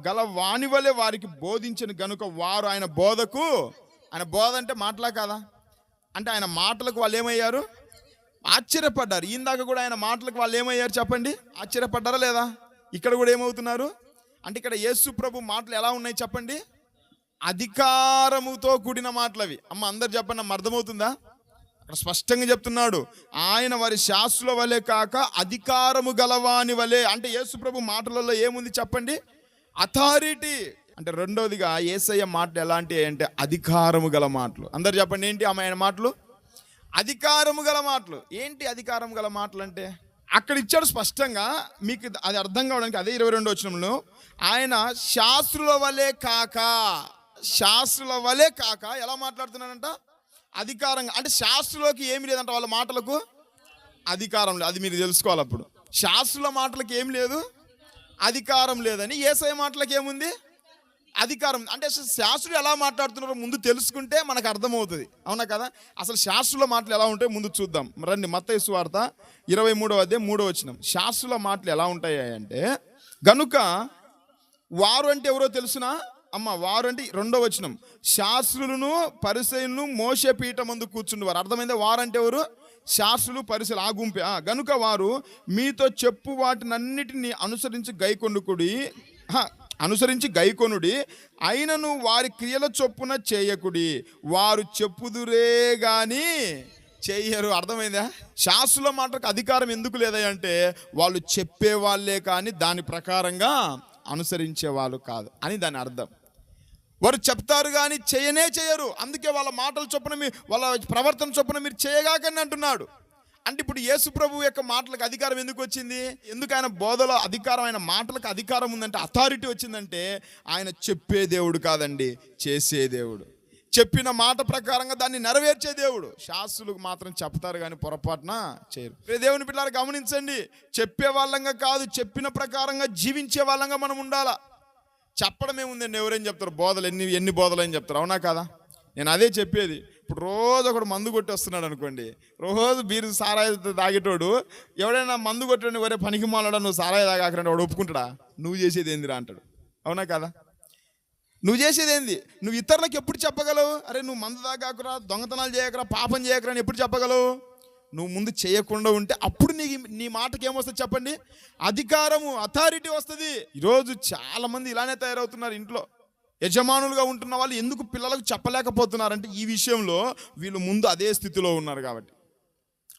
గలవాని వలె వారికి బోధించను గనుక వారు ఆయన బోధకు. ఆయన బోధ అంటే మాటలా కాదా? అంటే ఆయన మాటలకు వాళ్ళు ఏమయ్యారు? ఆశ్చర్యపడ్డారు. ఇందాక కూడా ఆయన మాటలకు వాళ్ళు ఏమయ్యారు చెప్పండి? ఆశ్చర్యపడ్డారా లేదా? ఇక్కడ కూడా ఏమవుతున్నారు అంటే ఇక్కడ యేసు ప్రభు మాటలు ఎలా ఉన్నాయి చెప్పండి? అధికారముతో కూడిన మాటలు అవి. అమ్మ అందరు చెప్పండి, అమ్మ అర్థమవుతుందా? అక్కడ స్పష్టంగా చెప్తున్నాడు, ఆయన వారి శాస్త్రుల వలె కాక అధికారము గలవాని వలె. అంటే యేసు ప్రభు మాటలలో ఏముంది చెప్పండి? అథారిటీ. అంటే రెండోదిగా యేసయ్య మాటలు ఎలాంటివి అంటే అధికారము గల మాటలు. అందరు చెప్పండి, ఏంటి ఆయన మాటలు? అధికారము గల మాటలు. ఏంటి అధికారం గల మాటలు అంటే? అక్కడ ఇచ్చాడు స్పష్టంగా, మీకు అది అర్థం కావడానికి. అదే 22వ వచనంలో ఆయన శాస్త్రుల వలె కాక, శాస్త్రుల వలె కాక ఎలా మాట్లాడుతున్నాడంట? అధికారంగా. అంటే శాస్త్రులకి ఏమి లేదంట, వాళ్ళ మాటలకు అధికారం లేదు. అది మీరు తెలుసుకోవాలి. అప్పుడు శాస్త్రుల మాటలకు ఏం లేదు, అధికారం లేదని. యేసయ్య మాటలకు ఏముంది? అధికారం. అంటే శాస్త్రులు ఎలా మాట్లాడుతున్నారో ముందు తెలుసుకుంటే మనకు అర్థమవుతుంది, అవునా కదా? అసలు శాస్త్రుల మాటలు ఎలా ఉంటాయో ముందు చూద్దాం రండి. మత్తయి సువార్త 23వ అధ్యాయం 3వ వచనం. శాస్త్రుల మాటలు ఎలా ఉంటాయి అంటే, గనుక వారు అంటే ఎవరో తెలుసునా అమ్మ? వారు అంటే 2వ వచనం, శాస్త్రులను పరిసయ్యులను మోషే పీఠ ముందు కూర్చుండేవారు. అర్థమైందా? వారు అంటే ఎవరు? శాస్త్రులు పరిసయ్యులు, ఆ గుంపే. గనుక వారు మీతో చెప్పు వాటినన్నిటిని అనుసరించి గైకొనుడి, అయినను వారి క్రియల చొప్పున చేయకుడి, వారు చెప్పుదురే గాని చెయ్యరు. అర్థమైందా? శాస్త్రుల మాటకు అధికారం ఎందుకు లేదంటే వాళ్ళు చెప్పేవాళ్ళే కానీ దాని ప్రకారంగా అనుసరించే వాళ్ళు కాదు అని దాని అర్థం. వారు చెప్తారు కానీ చేయరు. అందుకే వాళ్ళ మాటల చొప్పున వాళ్ళ ప్రవర్తన చొప్పున మీరు చేయగాకని అంటున్నాడు. అంటే ఇప్పుడు యేసు ప్రభు యొక్క మాటలకు అధికారం ఎందుకు వచ్చింది? ఎందుకు ఆయన బోధలో అధికారం, ఆయన మాటలకు అధికారం ఉందంటే, అథారిటీ వచ్చిందంటే ఆయన చెప్పే దేవుడు కాదండి, చేసే దేవుడు. చెప్పిన మాట ప్రకారంగా దాన్ని నెరవేర్చే దేవుడు. శాస్త్రులకు మాత్రం చెప్తారు కానీ పొరపాటున చేయరు. దేవుని పిల్లలు గమనించండి, చెప్పే వాళ్ళంగా కాదు, చెప్పిన ప్రకారంగా జీవించే వాళ్ళంగా మనం ఉండాలా. చెప్పడం ఏముందండి, ఎవరేం చెప్తారు? బోధలు ఎన్ని బోధలు అని చెప్తారు, అవునా కదా? నేను అదే చెప్పేది. ఇప్పుడు రోజు ఒకడు మందు కొట్టి వస్తున్నాడు అనుకోండి, రోజు బీరు సారాయి తాగేటోడు ఎవడైనా మందు కొట్టాడు, వరే పనికి మాలాడా నువ్వు సారాయి తాగాకరంటే వాడు ఒప్పుకుంటాడా? నువ్వు చేసేది ఏందిరా అంటాడు, అవునా కదా? నువ్వు చేసేది ఏంది? నువ్వు ఇతరులకు ఎప్పుడు చెప్పగలవు? అరే నువ్వు మందు తాగాకురా, దొంగతనాలు చేయకరా, పాపం చేయకరా అని ఎప్పుడు చెప్పగలవు? నువ్వు ముందు చేయకుండా ఉంటే అప్పుడు నీ మాటకి ఏమొస్తుంది చెప్పండి? అధికారము, అథారిటీ వస్తుంది. ఈరోజు చాలామంది ఇలానే తయారవుతున్నారు. ఇంట్లో యజమానులుగా ఉంటున్న వాళ్ళు ఎందుకు పిల్లలకు చెప్పలేకపోతున్నారంటే ఈ విషయంలో వీళ్ళు ముందు అదే స్థితిలో ఉన్నారు కాబట్టి.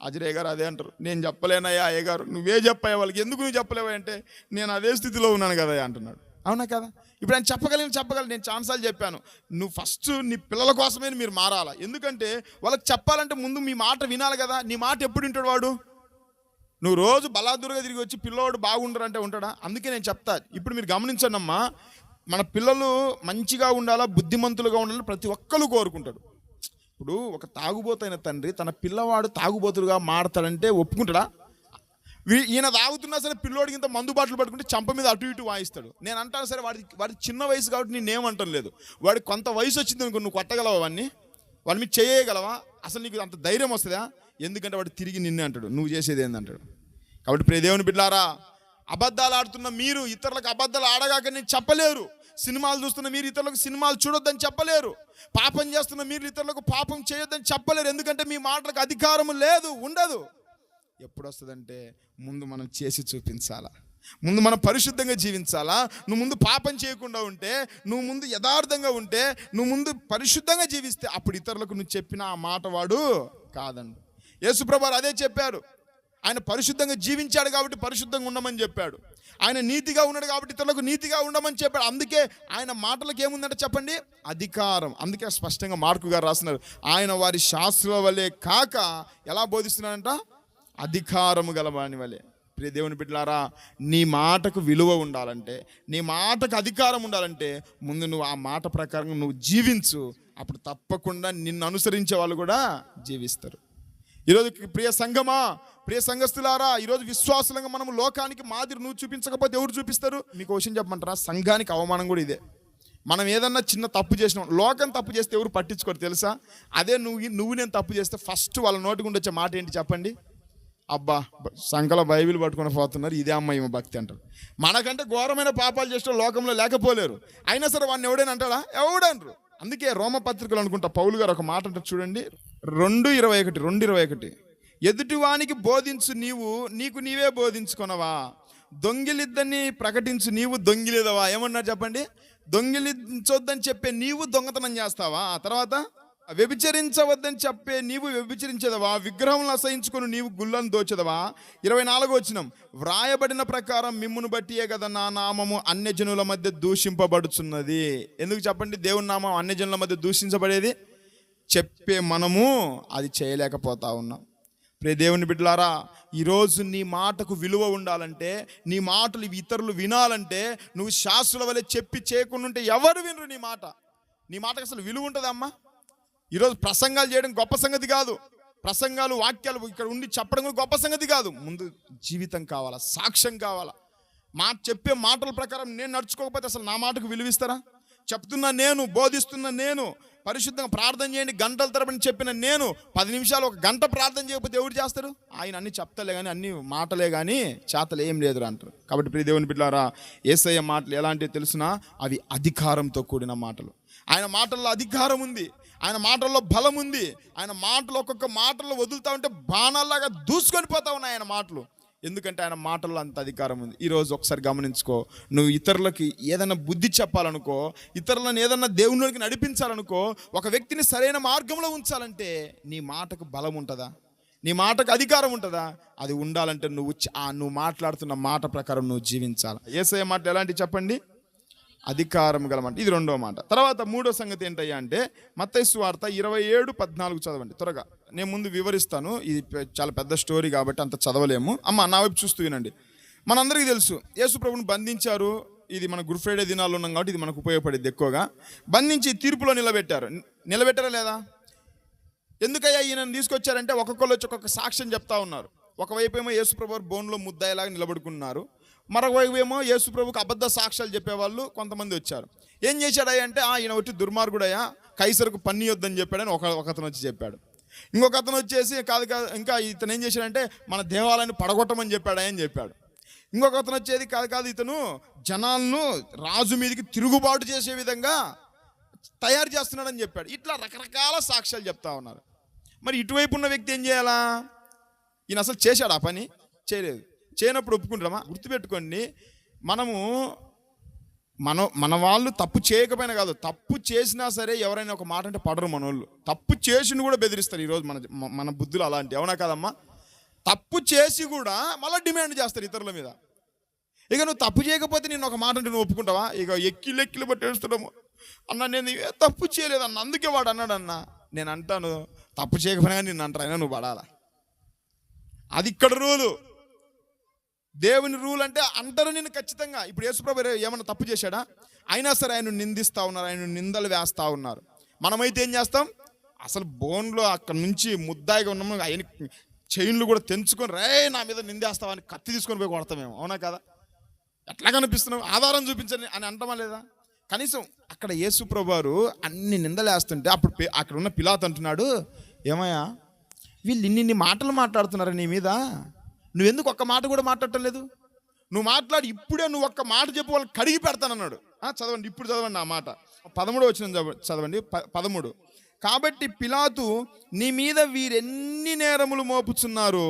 అజరయ్య గారు అదే అంటారు, నేను చెప్పలేనయ్యా అయ్య గారు, నువ్వే చెప్పాయా వాళ్ళకి, ఎందుకు నువ్వు చెప్పలేవా అంటే నేను అదే స్థితిలో ఉన్నాను కదా అంటున్నాడు. అవునా కదా? ఇప్పుడు ఆయన చెప్పగలను. నేను ఛాన్సాలు చెప్పాను, నువ్వు ఫస్ట్ నీ పిల్లల కోసమే మీరు మారాలా. ఎందుకంటే వాళ్ళకి చెప్పాలంటే ముందు మీ మాట వినాలి కదా. నీ మాట ఎప్పుడు వింటాడు వాడు? నువ్వు రోజు బలాదురుగా తిరిగి వచ్చి పిల్లోడు బాగుండరంటే ఉంటాడా? అందుకే నేను చెప్తా, ఇప్పుడు మీరు గమనించండి అమ్మా, మన పిల్లలు మంచిగా ఉండాలా, బుద్ధిమంతులుగా ఉండాలని ప్రతి ఒక్కరు కోరుకుంటాడు. ఇప్పుడు ఒక తాగుబోతైన తండ్రి తన పిల్లవాడు తాగుబోతులుగా మారతాడంటే ఒప్పుకుంటాడా? ఈయన తాగుతున్నా సరే పిల్లోడికి ఇంత మందు బాటలు పట్టుకుంటే చంప మీద అటు ఇటు వాయిస్తాడు. నేను అంటాను సరే వాడి చిన్న వయసు కాబట్టి నేనేమంటాం లేదు. వాడికి కొంత వయసు వచ్చింది అనుకో, నువ్వు కొట్టగలవా వాడిని? వాడి మీద చేయగలవా? అసలు నీకు అంత ధైర్యం వస్తుందా? ఎందుకంటే వాడు తిరిగి నిన్నే అంటాడు, నువ్వు చేసేది ఏందంటాడు. కాబట్టి ప్రియ దేవుని బిడ్డలారా, అబద్ధాలు ఆడుతున్న మీరు ఇతరులకు అబద్ధాలు ఆడగాక నేను చెప్పలేరు. సినిమాలు చూస్తున్న మీరు ఇతరులకు సినిమాలు చూడొద్దని చెప్పలేరు. పాపం చేస్తున్న మీరు ఇతరులకు పాపం చేయొద్దని చెప్పలేరు. ఎందుకంటే మీ మాటలకు అధికారం లేదు, ఉండదు. ఎప్పుడు వస్తుందంటే ముందు మనం చేసి చూపించాలా, ముందు మనం పరిశుద్ధంగా జీవించాలా. నువ్వు ముందు పాపం చేయకుండా ఉంటే, నువ్వు ముందు యథార్థంగా ఉంటే, నువ్వు ముందు పరిశుద్ధంగా జీవిస్తే అప్పుడు ఇతరులకు నువ్వు చెప్పిన ఆ మాట వాడు కాదండి. యేసుప్రభువు అదే చెప్పారు. ఆయన పరిశుద్ధంగా జీవించాడు కాబట్టి పరిశుద్ధంగా ఉండమని చెప్పాడు. ఆయన నీతిగా ఉన్నాడు కాబట్టి ఇతరులకు నీతిగా ఉండమని చెప్పాడు. అందుకే ఆయన మాటలకు ఏముందంటే చెప్పండి? అధికారం. అందుకే స్పష్టంగా మార్కు గారు రాస్తున్నారు, ఆయన వారి శాస్త్రుల వలె కాక ఎలా బోధిస్తున్నాడంట? అధికారము గలవాని వలె. ప్రియ దేవుని బిడ్డలారా, నీ మాటకు విలువ ఉండాలంటే, నీ మాటకు అధికారం ఉండాలంటే ముందు నువ్వు ఆ మాట ప్రకారంగా నువ్వు జీవించు. అప్పుడు తప్పకుండా నిన్ను అనుసరించే వాళ్ళు కూడా జీవిస్తారు. ఈరోజు ప్రియ సంఘమా, ప్రియ సంఘస్థులారా, ఈరోజు విశ్వాసులంగా మనం లోకానికి మాదిరి నువ్వు చూపించకపోతే ఎవరు చూపిస్తారు? మీకు విషయం చెప్పమంటారా? సంఘానికి అవమానం కూడా ఇదే. మనం ఏదన్నా చిన్న తప్పు చేసినాం, లోకం తప్పు చేస్తే ఎవరు పట్టించుకోరు తెలుసా? అదే నువ్వు నేను తప్పు చేస్తే ఫస్ట్ వాళ్ళ నోటి గుండా వచ్చే మాట ఏంటి చెప్పండి? అబ్బా సంఘంలో బైబిల్ పట్టుకొని పోతున్నారు, ఇదే అమ్మాయి భక్తి అంటారు. మనకంటే ఘోరమైన పాపాలు చేసిన లోకంలో లేకపోలేరు. అయినా సరే వాడిని ఎవడైనా అంటాడా? ఎవడంటారు. అందుకే రోమపత్రికలు అనుకుంటా పౌలు గారు ఒక మాట అంటారు చూడండి, 2:21 ఎదుటివానికి బోధించు నీకు నీవే బోధించుకొనవా, దొంగిలిద్దని ప్రకటించు నీవు దొంగిలిదవా. ఏమన్నారు చెప్పండి? దొంగిలించొద్దని చెప్పే నీవు దొంగతనం చేస్తావా? ఆ తర్వాత వ్యభిచరించవద్దని చెప్పే నీవు వ్యభిచరించేదవా, విగ్రహంలో అసహించుకొని నీవు గుళ్ళను దోచెదవా. 24 వ్రాయబడిన ప్రకారం మిమ్మును బట్టియే కదా నా నామము అన్యజనుల మధ్య దూషింపబడుచున్నది. ఎందుకు చెప్పండి దేవుని నామం అన్యజనుల మధ్య దూషించబడేది? చెప్పే మనము అది చేయలేకపోతా ఉన్నాం. ప్రియ దేవుని బిడ్డలారా, ఈరోజు నీ మాటకు విలువ ఉండాలంటే, నీ మాటలు ఇతరులు వినాలంటే నువ్వు శాస్త్రుల వలె చెప్పి చేయకుండా ఉంటే ఎవరు వినరు నీ మాట. నీ మాటకు అసలు విలువ ఉంటుందమ్మా? ఈరోజు ప్రసంగాలు చేయడం గొప్ప సంగతి కాదు, ప్రసంగాలు వాక్యాలు ఇక్కడ ఉండి చెప్పడం కూడా గొప్ప సంగతి కాదు. ముందు జీవితం కావాలా, సాక్ష్యం కావాలా. చెప్పే మాటల ప్రకారం నేను నడుచుకోకపోతే అసలు నా మాటకు విలువిస్తారా? చెప్తున్నా నేను, బోధిస్తున్నా నేను, పరిశుద్ధంగా ప్రార్థన చేయండి గంటల తరబడి చెప్పిన నేను 10 నిమిషాలు 1 గంట ప్రార్థన చేయకపోతే ఎవరు చేస్తారు? ఆయన అన్ని చెప్తలే కానీ, అన్ని మాటలే కానీ చేతలు ఏం లేదు అంటారు. కాబట్టి ప్రియ దేవుని బిడ్డలారా, యేసయ్య మాటలు ఎలాంటివి తెలుసునా? అవి అధికారంతో కూడిన మాటలు. ఆయన మాటల్లో అధికారం ఉంది, ఆయన మాటల్లో బలం ఉంది. ఆయన మాటలు ఒక్కొక్క మాటల్లో వదులుతా ఉంటే బాణాల్లాగా దూసుకొని పోతా ఉన్నాయి ఆయన మాటలు. ఎందుకంటే ఆయన మాటల్లో అంత అధికారం ఉంది. ఈరోజు ఒకసారి గమనించుకో, నువ్వు ఇతరులకి ఏదైనా బుద్ధి చెప్పాలనుకో, ఇతరులను ఏదన్నా దేవునికి నడిపించాలనుకో, ఒక వ్యక్తిని సరైన మార్గంలో ఉంచాలంటే నీ మాటకు బలం ఉంటుందా? నీ మాటకు అధికారం ఉంటుందా? అది ఉండాలంటే నువ్వు మాట్లాడుతున్న మాట ప్రకారం నువ్వు జీవించాలి. యేసయ్య మాటలు ఎలాంటివి చెప్పండి? అధికారం గలమంట. ఇది 2వ మాట. తర్వాత 3వ సంగతి ఏంటయ్యా అంటే మత్తయి సువార్త 27:14 చదవండి త్వరగా. నేను ముందు వివరిస్తాను, ఇది చాలా పెద్ద స్టోరీ కాబట్టి అంత చదవలేము. అమ్మ నా వైపు చూస్తూ వినండి. మనందరికీ తెలుసు యేసు ప్రభువుని బంధించారు. ఇది మన గుడ్ ఫ్రైడే దినాల్లో ఉన్నాం కాబట్టి ఇది మనకు ఉపయోగపడేది. ఎక్కువగా బంధించి తీర్పులో నిలబెట్టారా లేదా? ఎందుకయ్యా ఈయనను తీసుకొచ్చారంటే ఒక్కొక్కరు వచ్చి ఒక్కొక్క సాక్ష్యం చెప్తా ఉన్నారు. ఒకవైపు ఏమో యేసు ప్రభు బోన్లో ముద్దాయిలాగా నిలబడుకున్నారు, మరొకవైపు ఏమో యేసు ప్రభుకి అబద్ధ సాక్ష్యాలు చెప్పేవాళ్ళు కొంతమంది వచ్చారు. ఏం చేశాడయ్యా అంటే ఈయన వచ్చి దుర్మార్గుడయ్యా, కైసరుకు పన్ను ఇవ్వద్దని చెప్పాడని ఒకతను వచ్చి చెప్పాడు. ఇంకొక అతను వచ్చేసి కాదు ఇంకా ఇతను ఏం చేశాడంటే మన దేవాలయాన్ని పడగొట్టమని చెప్పాడని చెప్పాడు. ఇంకొక అతను వచ్చేది కాదు ఇతను జనాలను రాజు మీదకి తిరుగుబాటు చేసే విధంగా తయారు చేస్తున్నాడని చెప్పాడు. ఇట్లా రకరకాల సాక్ష్యాలు చెప్తా ఉన్నారు. మరి ఇటువైపు ఉన్న వ్యక్తి ఏం చేయాలా? ఈయన అసలు చేశాడు ఆ పని? చేయలేదు. చేయనప్పుడు ఒప్పుకుంటామా? గుర్తుపెట్టుకోండి, మన వాళ్ళు తప్పు చేయకపోయినా కాదు, తప్పు చేసినా సరే ఎవరైనా ఒక మాట అంటే పడరు మనోళ్ళు. తప్పు చేసి కూడా బెదిరిస్తారు ఈరోజు మన బుద్ధులు అలాంటి, అవునా కాదమ్మా? తప్పు చేసి కూడా మళ్ళీ డిమాండ్ చేస్తారు ఇతరుల మీద. ఇక నువ్వు తప్పు చేయకపోతే నేను ఒక మాట అంటే నువ్వు ఒప్పుకుంటావా? ఇక ఎక్కిలు పట్టేస్తున్నాము అన్న, నేను తప్పు చేయలేదు అన్న, అందుకే వాడు అన్నాడు అన్న. నేను అంటాను, తప్పు చేయకపోయినా నిన్ను అంటారు, అయినా నువ్వు పడాలా. అది ఇక్కడ రూలు. దేవుని రూల్ అంటే అంటారు నేను ఖచ్చితంగా. ఇప్పుడు యేసుప్రభు ఏమన్నా తప్పు చేశాడా? అయినా సరే ఆయన నిందిస్తూ ఉన్నారు, ఆయన నిందలు వేస్తూ ఉన్నారు. మనమైతే ఏం చేస్తాం? అసలు బోన్లో అక్కడ నుంచి ముద్దాయిగా ఉన్నాము, ఆయన చైన్లు కూడా తెంచుకొని రే నా మీద నిందేస్తావని కత్తి తీసుకొని పోయి కొడతామేమో, అవునా కదా? ఎట్లా కనిపిస్తున్నాం? ఆధారం చూపించండి అని అంటామా లేదా? కనీసం అక్కడ యేసుప్రభు వారు అన్ని నిందలు వేస్తుంటే అప్పుడు అక్కడ ఉన్న పిలాతు అంటున్నాడు, ఏమయ్యా వీళ్ళు ఇన్ని మాటలు మాట్లాడుతున్నారు నీ మీద, నువ్వెందుకు ఒక్క మాట కూడా మాట్లాడటం లేదు? నువ్వు మాట్లాడి ఇప్పుడే నువ్వు ఒక్క మాట చెప్పి వాళ్ళకి కడిగి పెడతానన్నాడు. చదవండి, ఇప్పుడు చదవండి ఆ మాట. 13 వచ్చిన చదవండి. 13. కాబట్టి పిలాతు, నీ మీద వీరెన్ని నేరములు మోపుచున్నారు,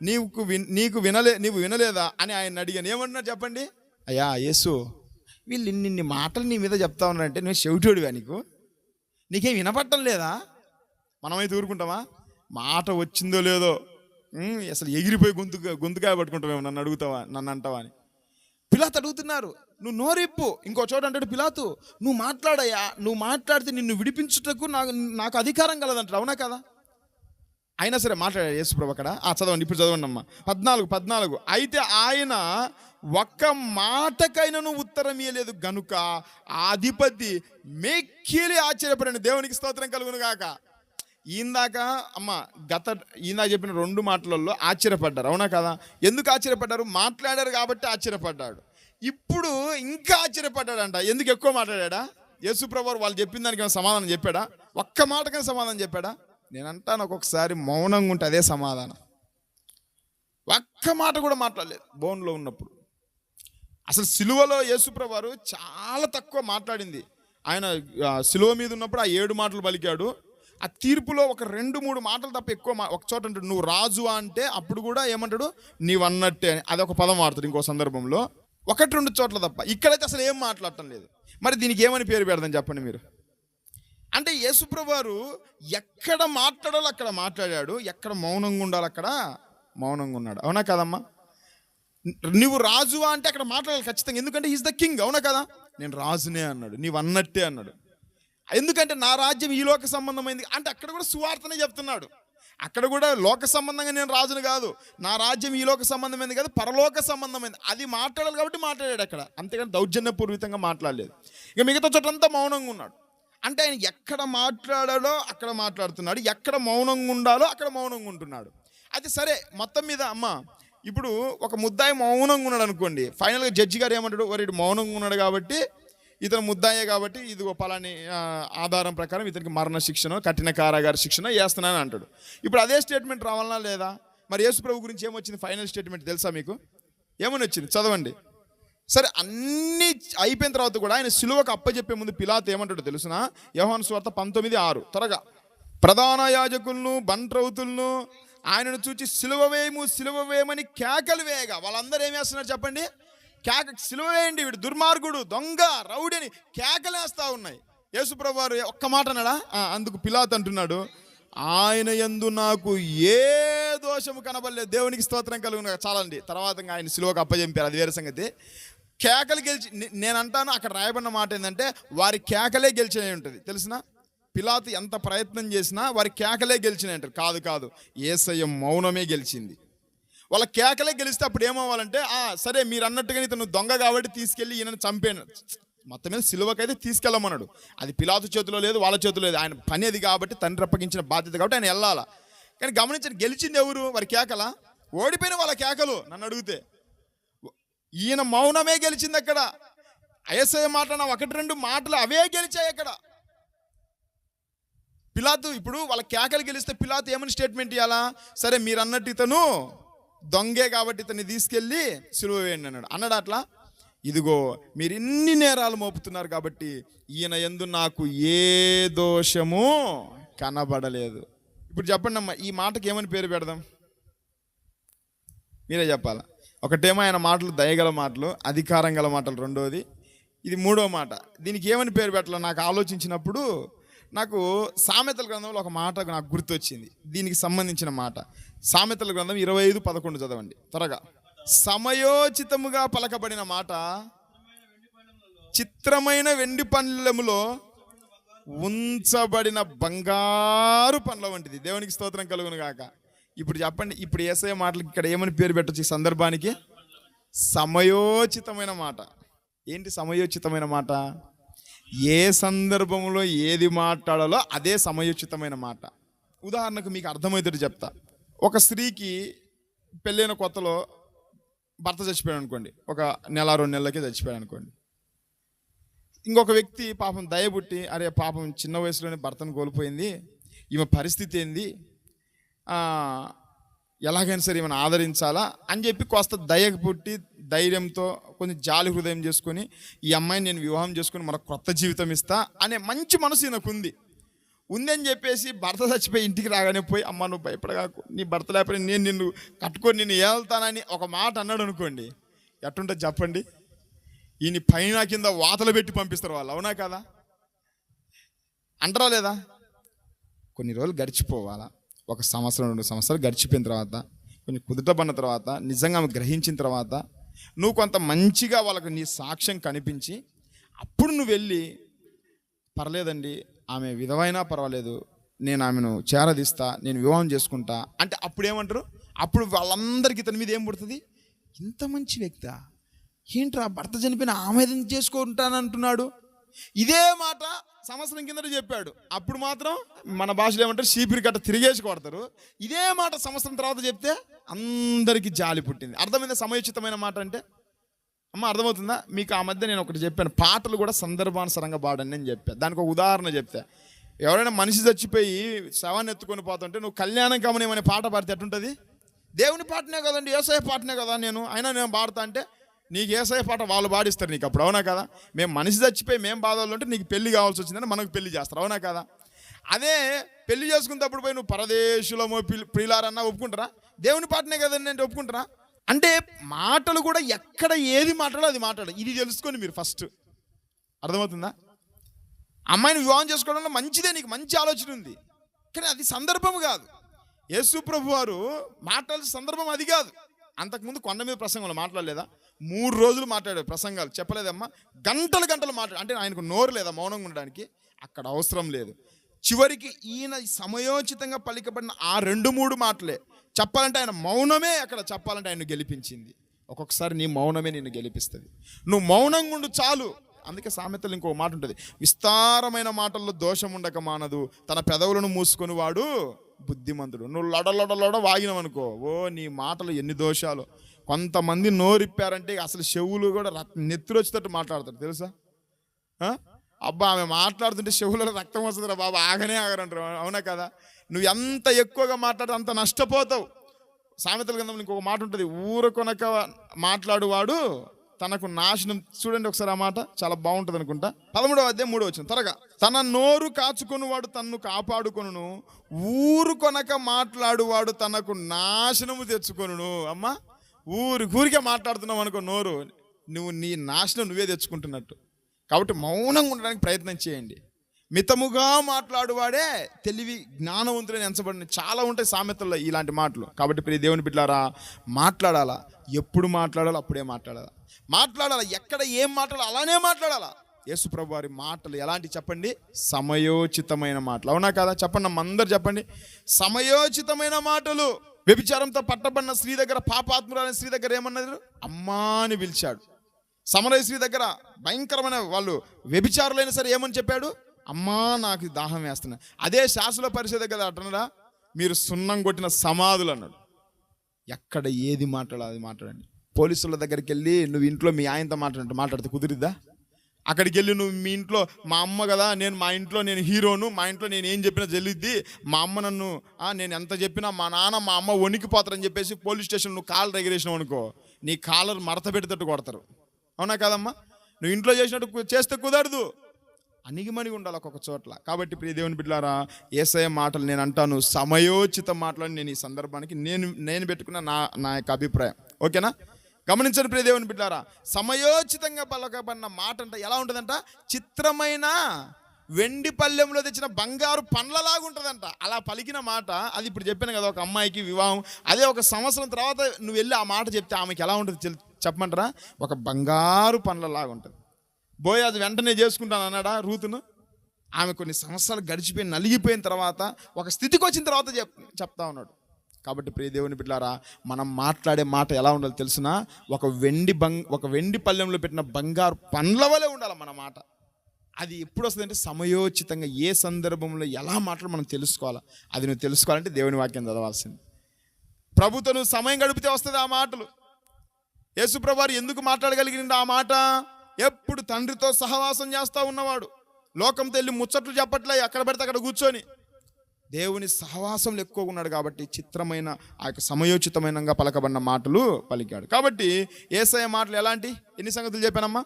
నీవు వినలేదా అని ఆయన అడిగాను. ఏమంటున్నారు చెప్పండి? అయ్యా యేసు, వీళ్ళు ఇన్ని మాటలు నీ మీద చెప్తా ఉన్నారంటే నువ్వు చెవిటోడివా? నీకేం వినపట్టం లేదా? మనమైతే ఊరుకుంటామా? మాట వచ్చిందో లేదో అసలు ఎగిరిపోయి గొంతుకాయ పట్టుకుంటావేమో, నన్ను అంటావా అని పిలాతు అడుగుతున్నారు. నువ్వు నోరిప్పు. ఇంకో చోట అంటాడు పిలాతు, నువ్వు మాట్లాడయ్యా, నువ్వు మాట్లాడితే నిన్ను విడిపించుటకు నాకు అధికారం కలదంటాడు, అవునా కదా? అయినా సరే మాట్లాడాడు యేసుప్రభు అక్కడ. చదవండి, ఇప్పుడు చదవండి అమ్మా. 14. అయితే ఆయన ఒక్క మాటకైనను ఉత్తరం ఇయ్యలేదు గనుక ఆ అధిపతి మెక్కిలి ఆశ్చర్యపడండి. దేవునికి స్తోత్రం కలుగును గాక. ఇందాక చెప్పిన 2 మాటలలో ఆశ్చర్యపడ్డారు, అవునా కదా? ఎందుకు ఆశ్చర్యపడ్డారు? మాట్లాడారు కాబట్టి ఆశ్చర్యపడ్డాడు. ఇప్పుడు ఇంకా ఆశ్చర్యపడ్డాడంట. ఎందుకు ఎక్కువ మాట్లాడా? యేసుప్రభు వాళ్ళు చెప్పిన దానికి సమాధానం చెప్పాడా? ఒక్క మాటకైనా సమాధానం చెప్పాడా? నేను అంటాను, ఒక్కొక్కసారి మౌనంగా ఉంటే అదే సమాధానం. ఒక్క మాట కూడా మాట్లాడలేదు బోన్లో ఉన్నప్పుడు. అసలు సిలువలో యేసుప్రభు వారు చాలా తక్కువ మాట్లాడింది. ఆయన సిలువ మీద ఉన్నప్పుడు ఆ 7 మాటలు పలికాడు. ఆ తీర్పులో ఒక 2-3 మాటలు తప్ప ఎక్కువ ఒక చోట అంటాడు నువ్వు రాజు అంటే, అప్పుడు కూడా ఏమంటాడు నీవు అన్నట్టే అని, అదొక పదం వాడుతాడు ఇంకో సందర్భంలో. 1-2 చోట్ల తప్ప. ఇక్కడైతే అసలు ఏం మాట్లాడటం లేదు. మరి దీనికి ఏమని పేరు పెడదాం చెప్పండి మీరు? అంటే యేసుప్రభు వారు ఎక్కడ మాట్లాడాలో అక్కడ మాట్లాడాడు, ఎక్కడ మౌనంగా ఉండాలో అక్కడ మౌనంగా ఉన్నాడు, అవునా కదమ్మా? నువ్వు రాజు అంటే అక్కడ మాట్లాడాలి ఖచ్చితంగా, ఎందుకంటే ఈజ్ ద కింగ్, అవునా కదా? నేను రాజునే అన్నాడు, నీవు అన్నట్టే అన్నాడు. ఎందుకంటే నా రాజ్యం ఈ లోక సంబంధమైంది అంటే అక్కడ కూడా సువార్తనే చెప్తున్నాడు. అక్కడ కూడా లోక సంబంధంగా నేను రాజును కాదు, నా రాజ్యం ఈ లోక సంబంధమైంది కాదు, పరలోక సంబంధమైంది, అది మాట్లాడాలి కాబట్టి మాట్లాడాడు అక్కడ, అంతేగాని దౌర్జన్యపూర్వితంగా మాట్లాడలేదు. ఇక మిగతా చోటంతా మౌనంగా ఉన్నాడు. అంటే ఆయన ఎక్కడ మాట్లాడాలో అక్కడ మాట్లాడుతున్నాడు, ఎక్కడ మౌనంగా ఉండాలో అక్కడ మౌనంగా ఉంటున్నాడు. అయితే సరే, మొత్తం మీద ఇప్పుడు ఒక ముద్దాయి మౌనంగా ఉన్నాడు అనుకోండి, ఫైనల్గా జడ్జి గారు ఏమంటాడు? వాడు మౌనంగా ఉన్నాడు కాబట్టి, ఇతను ముద్దాయే కాబట్టి ఇది పలాని ఆధారం ప్రకారం ఇతనికి మరణ శిక్షను, కఠిన కారాగార శిక్షణ వేస్తున్నాను అంటాడు. ఇప్పుడు అదే స్టేట్మెంట్ రావాలన్నా లేదా? మరి యేసుప్రభు గురించి ఏమొచ్చింది ఫైనల్ స్టేట్మెంట్ తెలుసా మీకు? ఏమని వచ్చింది? చదవండి. సరే, అన్నీ అయిపోయిన తర్వాత కూడా ఆయన సిలువకు అప్పచెప్పే ముందు పిలాతు ఏమంటాడు తెలుసునా? యోహాను సువార్త 19:6. త్వరగా. ప్రధాన యాజకులను, బంట్రౌతులను ఆయనను చూచి సిలువ వేయమని కేకలు వేయగా వాళ్ళందరూ ఏం వేస్తున్నారు చెప్పండి? సిలువ వేయండి, వీడు దుర్మార్గుడు, దొంగ, రౌడీ అని కేకలేస్తా ఉన్నాయి. యేసుప్రభు వారు ఒక్క మాట అన్నాడా? అందుకు పిలాతు అంటున్నాడు, ఆయన యందు నాకు ఏ దోషము కనబడలేదు, దేవునికి స్తోత్రం కలుగును. చాలండి, తర్వాత ఆయన సిలువకు అప్పచెంపారు, అది వేరే సంగతి. కేకలు గెలిచి, నేను అంటాను అక్కడ రాయబడిన మాట ఏంటంటే వారి కేకలే గెలిచినవి ఉంటుంది తెలుసునా? పిలాతు ఎంత ప్రయత్నం చేసినా వారి కేకలే గెలిచినవి అంటారు. కాదు, యేసయ్య మౌనమే గెలిచింది. వాళ్ళ కేకలే గెలిస్తే అప్పుడు ఏమవ్వాలంటే, సరే మీరు అన్నట్టుగా ఇతను దొంగ కాబట్టి తీసుకెళ్ళి ఈయనను చంపాను, మొత్తం మీద సిలువకైతే తీసుకెళ్ళమన్నాడు. అది పిలాతు చేతిలో లేదు, వాళ్ళ చేతిలో లేదు, ఆయన పని అది కాబట్టి, తండ్రి అప్పగించిన బాధ్యత కాబట్టి ఆయన వెళ్ళాలా. కానీ గమనించండి, గెలిచింది ఎవరు? వారి కేకల? ఓడిపోయిన వాళ్ళ కేకలు. నన్ను అడిగితే ఈయన మౌనమే గెలిచింది అక్కడ. యేసయ్య మాట్లాడిన 1-2 మాటలు అవే గెలిచాయి అక్కడ. పిలాతు ఇప్పుడు వాళ్ళ కేకలు గెలిస్తే పిలాతు ఏమని స్టేట్మెంట్ ఇవ్వాలా? సరే మీరు అన్నట్టు ఇతను దొంగే కాబట్టి ఇతన్ని తీసుకెళ్ళి సిలువ వేయండి అన్నాడు అట్లా? ఇదిగో మీరు ఇన్ని నేరాలు మోపుతున్నారు కాబట్టి ఈయన యందు నాకు ఏ దోషము కనబడలేదు. ఇప్పుడు చెప్పండి అమ్మా, ఈ మాటకి ఏమని పేరు పెడదాం? మీరే చెప్పాలా. ఒకటేమో ఆయన మాటలు దయగల మాటలు, అధికారం గల మాటలు, రెండోది ఇది మూడో మాట. దీనికి ఏమని పేరు పెట్టాలో నాకు ఆలోచించినప్పుడు నాకు సామెతల గ్రంథంలో ఒక మాట నాకు గుర్తొచ్చింది, దీనికి సంబంధించిన మాట. సామెతల గ్రంథం 25:11 చదవండి త్వరగా. సమయోచితముగా పలకబడిన మాట చిత్రమైన వెండి పళ్ళెములో ఉంచబడిన బంగారు పండ్ల వంటిది. దేవునికి స్తోత్రం కలుగును గాక. ఇప్పుడు చెప్పండి, ఇప్పుడు యేసయ్య మాటలకి ఇక్కడ ఏమని పేరు పెట్టొచ్చు ఈ సందర్భానికి? సమయోచితమైన మాట. ఏంటి సమయోచితమైన మాట? ఏ సందర్భంలో ఏది మాట్లాడాలో అదే సమయోచితమైన మాట. ఉదాహరణకు మీకు అర్థమవుతుంది చెప్తా. ఒక స్త్రీకి పెళ్ళైన కొత్తలో భర్త చచ్చిపోయాడు అనుకోండి, ఒక నెల 2 నెలలకే చచ్చిపోయాడు అనుకోండి. ఇంకొక వ్యక్తి పాపం దయబుట్టి, అరే పాపం చిన్న వయసులోనే భర్తను కోల్పోయింది, ఈమె పరిస్థితి ఏంది, ఎలాగైనా సరే ఈమెను ఆదరించాలా అని చెప్పి కాస్త దయకు పుట్టి ధైర్యంతో కొంచెం జాలి హృదయం చేసుకొని ఈ అమ్మాయిని నేను వివాహం చేసుకొని మనకు కొత్త జీవితం ఇస్తా అనే మంచి మనసు ఈయనకు ఉందని చెప్పేసి భర్త చచ్చిపోయి ఇంటికి రాగానే పోయి, అమ్మ నువ్వు భయపడగాకు, నీ భర్త లేకపోతే నేను నిన్ను కట్టుకొని నిన్ను ఏళ్తానని ఒక మాట అన్నాడు అనుకోండి, ఎట్టుంటుంది చెప్పండి? ఈయన పైన కింద వాతలు పెట్టి పంపిస్తారు వాళ్ళు, అవునా కదా? అంటారా లేదా? కొన్ని రోజులు గడిచిపోవాలా, 1 సంవత్సరం 2 సంవత్సరాలు గడిచిపోయిన తర్వాత, కొంచెం కుదుటపడిన తర్వాత, నిజంగా ఆమె గ్రహించిన తర్వాత నువ్వు కొంత మంచిగా వాళ్ళకు నీ సాక్ష్యం కనిపించి అప్పుడు నువ్వు వెళ్ళి, పర్లేదండి ఆమె విధవైనా పర్వాలేదు, నేను ఆమెను చేరదీస్తా, నేను వివాహం చేసుకుంటా అంటే అప్పుడు ఏమంటారు? అప్పుడు వాళ్ళందరికీ ఇతని మీద ఏం పుడుతుంది? ఇంత మంచి వ్యక్తి ఏంట్రా, భర్త చనిపోయిన ఆమె చేసుకుంటానంటున్నాడు. ఇదే మాట సంవత్సరం కిందట చెప్పాడు, అప్పుడు మాత్రం మన భాషలో ఏమంటారు, చీపిరి కట్ట తిరిగేసి కొడతారు. ఇదే మాట సంవత్సరం తర్వాత చెప్తే అందరికీ జాలి పుట్టింది. అర్థమైందా సమయోచితమైన మాట అంటే? అమ్మ అర్థమవుతుందా మీకు? ఆ మధ్య నేను ఒకటి చెప్పాను, పాటలు కూడా సందర్భానుసారంగా పాడండి అని చెప్పాను. దానికి ఒక ఉదాహరణ చెప్తా. ఎవరైనా మనిషి చచ్చిపోయి శవాన్ని ఎత్తుకొని పోతుంటే నువ్వు కళ్యాణం గమనమనే పాట పాడితే ఎట్టుంటుంది? దేవుని పాటనే కదండి, యేసయ్య పాటనే కదా నేను పాడతా అంటే నీకు యేసయ్య పాట వాళ్ళు పాడిస్తారు నీకు అప్పుడు, అవునా కదా? మేము మనిషి చచ్చిపోయి మేము బాధలు ఉంటే నీకు పెళ్లి కావాల్సి వచ్చిందని మనకు పెళ్లి చేస్తారు, అవునా కదా? అదే పెళ్లి చేసుకున్నప్పుడు పోయి నువ్వు పరదేశులమో ప్రియులారన్నా ఒప్పుకుంటారా? దేవుని పాటనే కదండి అంటే ఒప్పుకుంటారా? అంటే మాటలు కూడా ఎక్కడ ఏది మాట్లాడో అది మాట్లాడాలి. ఇది తెలుసుకొని మీరు ఫస్ట్, అర్థమవుతుందా? అమ్మాయిని వివాహం చేసుకోవడంలో మంచిదే, నీకు మంచి ఆలోచన ఉంది, కానీ అది సందర్భం కాదు. యేసు ప్రభు వారు మాట్లాడాల్సిన సందర్భం అది కాదు. అంతకుముందు కొండ మీద ప్రసంగంలో మాట్లాడలేదా? 3 రోజులు మాట్లాడాడు, ప్రసంగాలు చెప్పలేదమ్మా, గంటలు మాట్లాడు. అంటే ఆయనకు నోరు లేదా మౌనంగా ఉండడానికి? అక్కడ అవసరం లేదు. చివరికి ఈయన సమయోచితంగా పలికబడిన ఆ 2-3 మాటలే చెప్పాలంటే ఆయన మౌనమే అక్కడ చెప్పాలంటే ఆయన గెలిపించింది. ఒక్కొక్కసారి నీ మౌనమే నిన్ను గెలిపిస్తుంది. నువ్వు మౌనంగా ఉండు చాలు. అందుకే సామెతలు ఇంకో మాట ఉంటుంది, విస్తారమైన మాటల్లో దోషం ఉండక మానదు, తన పెదవులను మూసుకొని వాడు బుద్ధిమంతుడు. నువ్వు లొడ వాగినవనుకో, ఓ నీ మాటలు ఎన్ని దోషాలు. కొంతమంది నోరిప్పారంటే అసలు చెవులు కూడా నెత్తురు వచ్చేటట్టు మాట్లాడతారు, తెలుసా? అబ్బా ఆమె మాట్లాడుతుంటే చెవులలో రక్తం వస్తుందిరా బాబా, ఆగరంటారు, అవునా కదా? నువ్వు ఎంత ఎక్కువగా మాట్లాడితే అంత నష్టపోతావు. సామెతల గ్రంథంలో ఇంకొక మాట ఉంటుంది, ఊరకొనక మాట్లాడువాడు తనకు నాశనం. చూడండి ఒకసారి ఆ మాట, చాలా బాగుంటుంది అనుకుంటా. 13వ అధ్యాయం 3వ వచనం త్వరగా. తన నోరు కాచుకొని వాడు తన్ను కాపాడుకొనును, ఊరుకొనక మాట్లాడువాడు తనకు నాశనము తెచ్చుకొనును. అమ్మా ఊరికే మాట్లాడుతున్నావు అనుకో, నోరు నువ్వు నీ నాశనం నువ్వే తెచ్చుకుంటున్నట్టు. కాబట్టి మౌనంగా ఉండడానికి ప్రయత్నం చేయండి. మితముగా మాట్లాడువాడే తెలివి జ్ఞానవంతులని ఎంచబడిన చాలా ఉంటాయి సామెతల్లో ఇలాంటి మాటలు. కాబట్టి ప్రియ దేవుని బిడ్డలారా, మాట్లాడాలా, ఎప్పుడు మాట్లాడాలో అప్పుడే మాట్లాడాలా, ఎక్కడ ఏం మాట్లాడాలో అలానే మాట్లాడాలా. యేసు ప్రభు వారి మాటలు ఎలాంటి చెప్పండి? సమయోచితమైన మాటలు, అవునా కదా? చెప్పండి అమ్మ, అందరు చెప్పండి, సమయోచితమైన మాటలు. వ్యభిచారంతో పట్టబడిన స్త్రీ దగ్గర, పాపాత్మురాలైన స్త్రీ దగ్గర ఏమన్నారు? అమ్మా అని పిలిచాడు. సమరయ స్త్రీ దగ్గర భయంకరమైన వాళ్ళు వ్యభిచారులైనా సరే ఏమని చెప్పాడు? అమ్మా నాకు దాహం వేస్తున్నా. అదే శాస్త్ర పరిషత్ దగ్గర అంటున్నారా, మీరు సున్నం కొట్టిన సమాధులు అన్నాడు. ఎక్కడ ఏది మాట్లాడాలి అది మాట్లాడండి. పోలీసుల దగ్గరికి వెళ్ళి నువ్వు ఇంట్లో మీ ఆయనతో మాట్లాడితే కుదిరిద్దా? అక్కడికి వెళ్ళి నువ్వు మీ ఇంట్లో మా అమ్మ కదా, మా ఇంట్లో నేను హీరోను, మా ఇంట్లో నేను ఏం చెప్పినా చెల్లిద్ది, మా అమ్మ నన్ను నేను ఎంత చెప్పినా మా నాన్న మా అమ్మ వణికిపోతారని చెప్పేసి పోలీస్ స్టేషన్ నువ్వు కాలర్ ఎగిరేసినావు అనుకో, నీ కాలర్ మడత పెడతట్టు కొడతారు. అవునా కదమ్మా? నువ్వు ఇంట్లో చేసినట్టు చేస్తే కుదరదు, అణిగిమణిగి ఉండాలి ఒక్కొక్క చోట్ల. కాబట్టి ప్రియ దేవుని బిడ్డలారా, యేసయ్య మాటలు నేను అంటాను సమయోచిత మాటలని నేను ఈ సందర్భానికి నేను పెట్టుకున్న నా యొక్క అభిప్రాయం. ఓకేనా? గమనించండి ప్రియ దేవుని బిడ్డలారా, సమయోచితంగా పలకబడిన మాట అంటే ఎలా ఉంటుందంట? చిత్రమైన వెండి పళ్ళెంలో తెచ్చిన బంగారు పండ్లలాగా ఉంటుందంట. అలా పలికిన మాట, అది ఇప్పుడు చెప్పాను కదా, ఒక అమ్మాయికి వివాహం, అదే ఒక సంవత్సరం తర్వాత నువ్వు వెళ్ళి ఆ మాట చెప్తే ఆమెకి ఎలా ఉంటుంది చెప్పమంటారా? ఒక బంగారు పండ్లలాగా ఉంటుంది. బోయాజు వెంటనే చేసుకుంటాను అన్నాడా రూతును? ఆమె కొన్ని సంవత్సరాలు గడిచిపోయి నలిగిపోయిన తర్వాత ఒక స్థితికి వచ్చిన తర్వాత చెప్తా ఉన్నాడు. కాబట్టి ప్రియ దేవుని బిడ్డలారా, మనం మాట్లాడే మాట ఎలా ఉండాలో తెలిసినా ఒక వెండి పళ్ళెంలో పెట్టిన బంగారు పండ్ల వలె ఉండాలి మన మాట. అది ఎప్పుడు వస్తుందంటే సమయోచితంగా, ఏ సందర్భంలో ఎలా మాట్లాడాలో మనం తెలుసుకోవాలి. అది నువ్వు తెలుసుకోవాలంటే దేవుని వాక్యం చదవాల్సింది. ప్రభుతో నువ్వు సమయం గడిపితే వస్తుంది ఆ మాటలు. యేసుప్రభు వారు ఎందుకు మాట్లాడగలిగిన ఆ మాట? ఎప్పుడు తండ్రితో సహవాసం చేస్తూ ఉన్నవాడు, లోకంతో వెళ్ళి ముచ్చట్లు చెప్పట్లే, ఎక్కడ పడితే అక్కడ కూర్చొని దేవుని సహవాసంలో ఎక్కువగా ఉన్నాడు. కాబట్టి చిత్రమైన ఆ యొక్క సమయోచితమైనగా పలకబడిన మాటలు పలికాడు. కాబట్టి యేసయ్య మాటలు ఎలాంటి? ఎన్ని సంగతులు చెప్పానమ్మా?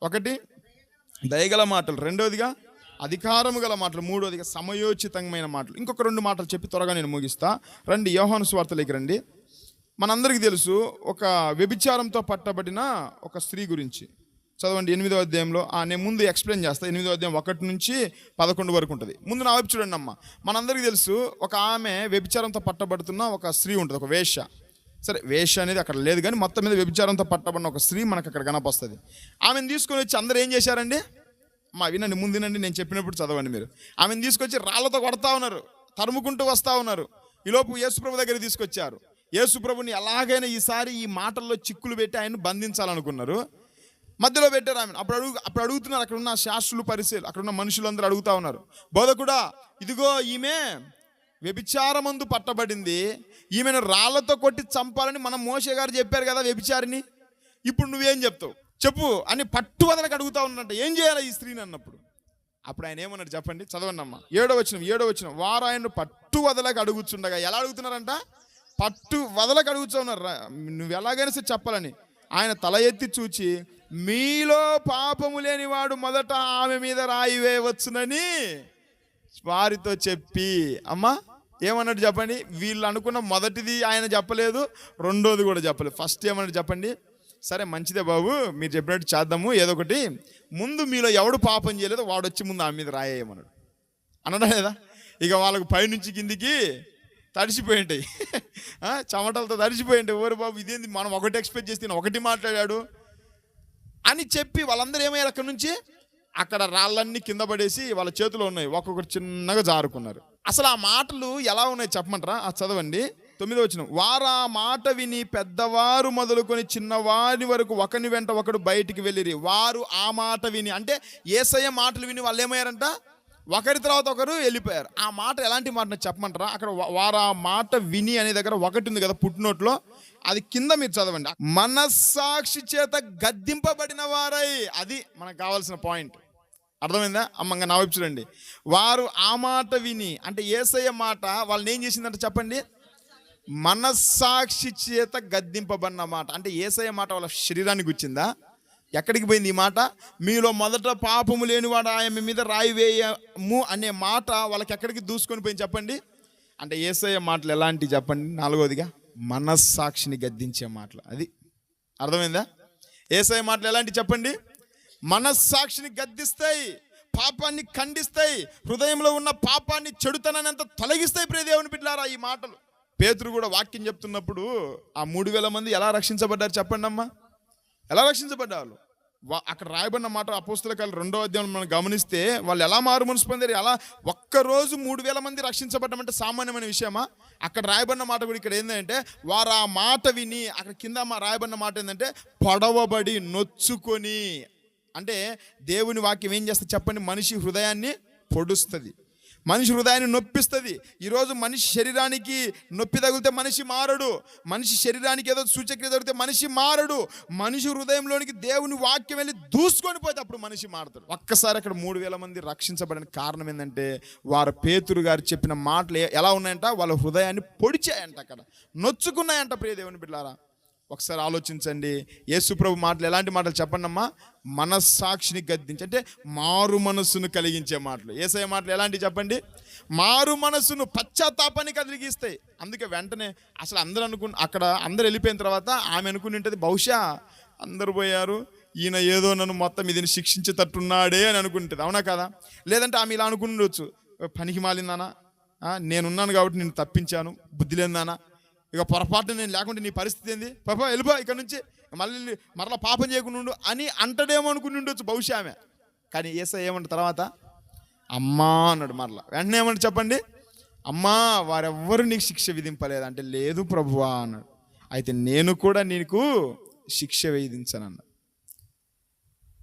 ఒకటి దయగల మాటలు, రెండోదిగా అధికారము గల మాటలు, మూడోదిగా సమయోచితమైన మాటలు. ఇంకొక 2 మాటలు చెప్పి త్వరగా నేను ముగిస్తా. రండి యోహాను సువార్తలోకి రండి. మనందరికీ తెలుసు ఒక వ్యభిచారంతో పట్టబడిన ఒక స్త్రీ గురించి. చదవండి 8వ అధ్యాయంలో. నేను ముందు ఎక్స్ప్లెయిన్ చేస్తా. 8వ అధ్యాయం 1 నుంచి 11 వరకు ఉంటుంది. ముందు నా వైపు చూడండి అమ్మ. మనందరికీ తెలుసు ఒక ఆమె వ్యభిచారంతో పట్టబడుతున్న ఒక స్త్రీ ఉంటుంది, ఒక వేశ్య. సరే, వేశ్య అనేది అక్కడ లేదు కానీ మొత్తం మీద వ్యభిచారంతో పట్టబడిన ఒక స్త్రీ మనకు అక్కడ కనపస్తుంది. ఆమెను తీసుకొని వచ్చి అందరూ ఏం చేశారండి? వినండి, ముందునండి, నేను చెప్పినప్పుడు చదవండి మీరు. ఆమెను తీసుకొచ్చి రాళ్లతో కొడతా ఉన్నారు, తరుముకుంటూ వస్తూ ఉన్నారు. ఈలోపు యేసుప్రభు దగ్గర తీసుకొచ్చారు. యేసుప్రభుని ఎలాగైనా ఈసారి ఈ మాటల్లో చిక్కులు పెట్టి ఆయన్ని బంధించాలనుకున్నారు. మధ్యలో పెట్టారు ఆమెను. అప్పుడు అడుగుతున్నారు, అక్కడ ఉన్న శాస్త్రులు, పరిశీలు, అక్కడ ఉన్న మనుషులందరూ అడుగుతా ఉన్నారు, బోధకుడా, ఇదిగో ఈమె వ్యభిచారమందు పట్టబడింది, ఈమెను రాళ్లతో కొట్టి చంపాలని మన మోషే గారు చెప్పారు కదా వ్యభిచారిని, ఇప్పుడు నువ్వేం చెప్తావు చెప్పు అని పట్టువదలకు అడుగుతా ఉన్నట్టు. ఏం చేయాలి ఈ స్త్రీని అన్నప్పుడు అప్పుడు ఆయన ఏమన్నాడు చెప్పండి, చదవండి అమ్మ. 7వ వచనం. వారు ఆయన్ను పట్టువదలకు అడుగుచుండగా, ఎలా అడుగుతున్నారంట? పట్టు వదలకు అడుగుతున్నారు, నువ్వు ఎలాగైనా సరే చెప్పాలని. ఆయన తల ఎత్తి చూచి, మీలో పాపము లేనివాడు మొదట ఆమె మీద రాయి వేయవచ్చునని వారితో చెప్పి. అమ్మా ఏమన్నాడు చెప్పండి? వీళ్ళు అనుకున్న మొదటిది ఆయన చెప్పలేదు, రెండోది కూడా చెప్పలేదు. ఫస్ట్ ఏమన్నాడు చెప్పండి? సరే మంచిదే బాబు, మీరు చెప్పినట్టు చేద్దాము, ఏదో ఒకటి. ముందు మీలో ఎవడు పాపం చేయలేదో వాడు వచ్చి ముందు ఆమె మీద రాయేయమన్నాడు. అనడా లేదా? ఇక వాళ్ళకు పైనుంచి కిందికి తడిసిపోయి ఉంటాయి, చెమటలతో తడిసిపోయి ఉంటాయి. ఓరు బాబు ఇదేంది, మనం ఒకటి ఎక్స్పెక్ట్ చేస్తే ఒకటి మాట్లాడాడు అని చెప్పి వాళ్ళందరూ ఏమయ్యారు? అక్కడ నుంచి అక్కడ రాళ్ళన్నీ కింద పడేసి వాళ్ళ చేతిలో ఉన్నాయి, ఒక్కొక్కరు చిన్నగా జారుకున్నారు. అసలు ఆ మాటలు ఎలా ఉన్నాయి చెప్పమంటారా? చదవండి 9వ వచనం. వారు ఆ మాట విని పెద్దవారు మొదలుకొని చిన్నవారి వరకు ఒకని వెంట ఒకడు బయటికి వెళ్ళిరి. వారు ఆ మాట విని అంటే యేసయ్య మాటలు విని వాళ్ళు ఏమయ్యారంట? ఒకరి తర్వాత ఒకరు వెళ్ళిపోయారు. ఆ మాట ఎలాంటి మాట చెప్పమంటారా? అక్కడ వారు ఆ మాట విని అనే దగ్గర ఒకటి ఉంది కదా పుట్టినోట్లో, అది కింద మీరు చదవండి. మనస్సాక్షి చేత గద్దింపబడిన వారై, అది మనకు కావాల్సిన పాయింట్. అర్థమైందా అమ్మంగా? నా వైపు చూడండి. వారు ఆ మాట విని అంటే యేసయ్య మాట వాళ్ళని ఏం చేసిందంటే చెప్పండి, మనస్సాక్షి చేత గద్దింపబడిన మాట. అంటే యేసయ్య మాట వాళ్ళ శరీరానికి వచ్చిందా? ఎక్కడికి పోయింది ఈ మాట? మీలో మొదట పాపము లేనివాడు ఆయన మీద రాయి వేయము అనే మాట వాళ్ళకి ఎక్కడికి దూసుకొని పోయింది చెప్పండి? అంటే యేసయ్య మాటలు ఎలాంటి చెప్పండి? 4వదిగా మనస్సాక్షిని గద్దించే మాటలు. అది అర్థమైందా? యేసయ్య మాటలు ఎలాంటి చెప్పండి? మనస్సాక్షిని గద్దిస్తాయి, పాపాన్ని ఖండిస్తాయి, హృదయంలో ఉన్న పాపాన్ని, చెడుతనాన్ని అంతా తొలగిస్తాయి. ప్రియ దేవుని బిడ్డలారా, ఈ మాటలు పేతురు కూడా వాక్యం చెప్తున్నప్పుడు ఆ 3000 మంది ఎలా రక్షించబడ్డారు చెప్పండి అమ్మా? ఎలా రక్షించబడ్డారు? అక్కడ రాయబడిన మాట అపోస్తల కార్యాలు 2వ అధ్యాయం మనం గమనిస్తే వాళ్ళు ఎలా మారు మనసు పొందారు. అలా ఒక్కరోజు 3000 మంది రక్షించబడ్డమంటే సామాన్యమైన విషయమా? అక్కడ రాయబడిన మాట కూడా ఇక్కడ ఏంటంటే వారు ఆ మాట విని, అక్కడ కింద రాయబడిన మాట ఏంటంటే పొడవబడి నొచ్చుకొని. అంటే దేవుని వాక్యం ఏం చేస్తుంది చెప్పండి? మనిషి హృదయాన్ని పొడుస్తుంది. మనిషి హృదయాన్ని నొప్పిస్తుంది. ఈరోజు మనిషి శరీరానికి నొప్పి తగిలితే మనిషి మారడు. మనిషి శరీరానికి ఏదో సూచక్రియ తగిలితే మనిషి మారడు. మనిషి హృదయంలోనికి దేవుని వాక్యం వెళ్ళి దూసుకొని పోతే అప్పుడు మనిషి మారతాడు. ఒక్కసారి అక్కడ 3,000 మంది రక్షించబడిన కారణం ఏంటంటే వారు పేతురు గారు చెప్పిన మాటలు ఎలా ఉన్నాయంట, వాళ్ళ హృదయాన్ని పొడిచాయంట, అక్కడ నొచ్చుకున్నాయంట. ప్రియ దేవుని బిడ్డలారా, ఒకసారి ఆలోచించండి. యేసు ప్రభు మాటలు ఎలాంటి మాటలు చెప్పండి అమ్మా? మనస్సాక్షిని గద్దించి, అంటే మారు మనస్సును కలిగించే మాటలు. యేసయ్య మాటలు ఎలాంటివి చెప్పండి? మారు మనస్సును, పశ్చాత్తాపాన్ని కలిగిస్తాయి. అందుకే వెంటనే అసలు అక్కడ అందరు వెళ్ళిపోయిన తర్వాత ఆమె అనుకుని ఉంటుంది, బహుశా అందరు పోయారు, ఈయన ఏదో నన్ను మొత్తం ఇదిని శిక్షించేటట్టున్నాడే అని అనుకుంటుంది. అవునా కదా? లేదంటే ఆమె ఇలా అనుకుండొచ్చు, పనికి మాలిందానా, నేనున్నాను కాబట్టి నేను తప్పించాను, బుద్ధి లేదానా, ఇక పొరపాటు నేను లేకుంటే నీ పరిస్థితి ఏంది, పాపా వెళ్ళిపో ఇక్కడ నుంచి, మరలా పాపం చేయకుండా ఉండు అని అంటడేమో అనుకుని ఉండొచ్చు బహుశా ఆమె. కానీ యేసయ్య ఏమంట తర్వాత? అమ్మా అన్నాడు. మరలా వెంటనే ఏమంటే చెప్పండి? అమ్మా, వారెవ్వరూ నీకు శిక్ష విధింపలేదు అంటే, లేదు ప్రభువా అన్నాడు. అయితే నేను కూడా నీకు శిక్ష విధించనన్నా.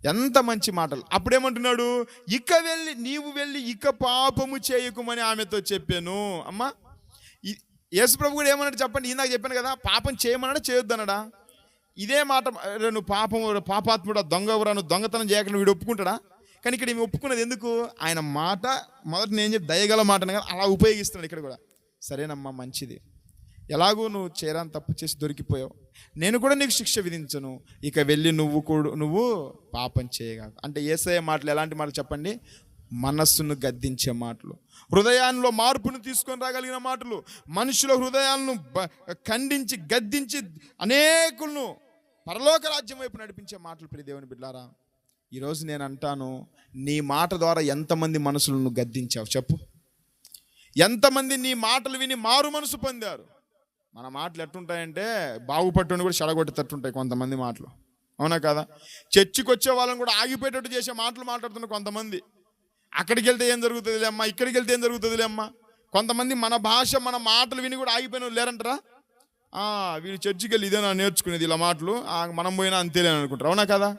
ఎంత మంచి మాటలు. అప్పుడేమంటున్నాడు? నీవు వెళ్ళి ఇక పాపము చేయకుమని ఆమెతో చెప్పాను. అమ్మా, యేసు ప్రభు కూడా ఏమన్నాడు చెప్పండి? ఇందాక చెప్పాను కదా, పాపం చేయమన్నాడా చేయొద్దు అన్నాడా? ఇదే మాట, నువ్వు పాపాత్ముడా, దొంగవరా, నువ్వు దొంగతనం చేయకుండా వీడు ఒప్పుకుంటాడా? కానీ ఇక్కడ ఈమె ఒప్పుకున్నది ఎందుకు? ఆయన మాట మొదట నేను చెప్పి దయగల మాట అలా ఉపయోగిస్తున్నాడు ఇక్కడ కూడా. సరేనమ్మా, మంచిది, ఎలాగూ నువ్వు చేయరాని తప్పు చేసి దొరికిపోయావు, నేను కూడా నీకు శిక్ష విధించను, ఇక వెళ్ళి నువ్వు పాపం చేయగా. అంటే యేసయ్య మాటలు ఎలాంటి మాటలు చెప్పండి? మనస్సును గద్దించే మాటలు, హృదయాల్లో మార్పును తీసుకొని రాగలిగిన మాటలు, మనుషుల హృదయాలను ఖండించి గద్దించి అనేకులను పరలోక రాజ్యం వైపు నడిపించే మాటలు. ప్రియ దేవుని బిడ్డలారా, ఈరోజు నేను అంటాను, నీ మాట ద్వారా ఎంతమంది మనసులను గద్దించావు చెప్పు? ఎంతమంది నీ మాటలు విని మారు మనసు పొందారు? మన మాటలు ఎట్టుంటాయంటే బాగుపట్టుని కూడా చెడగొట్టేటట్టుంటాయి కొంతమంది మాటలు. అవునా కదా? చర్చికి వచ్చే వాళ్ళని కూడా ఆగిపోయేటట్టు చేసే మాటలు మాట్లాడుతున్నారు కొంతమంది. అక్కడికి వెళ్తే ఏం జరుగుతుందిలే అమ్మా, ఇక్కడికి వెళ్తే ఏం జరుగుతుందిలే అమ్మా. కొంతమంది మన భాష, మన మాటలు విని కూడా ఆగిపోయిన లేరంటారా? వీళ్ళు చర్చికి వెళ్ళి ఇదేనా నేర్చుకునేది, ఇలా మాటలు మనం పోయినా అంతేలే అనుకుంటారు. అవునా కదా?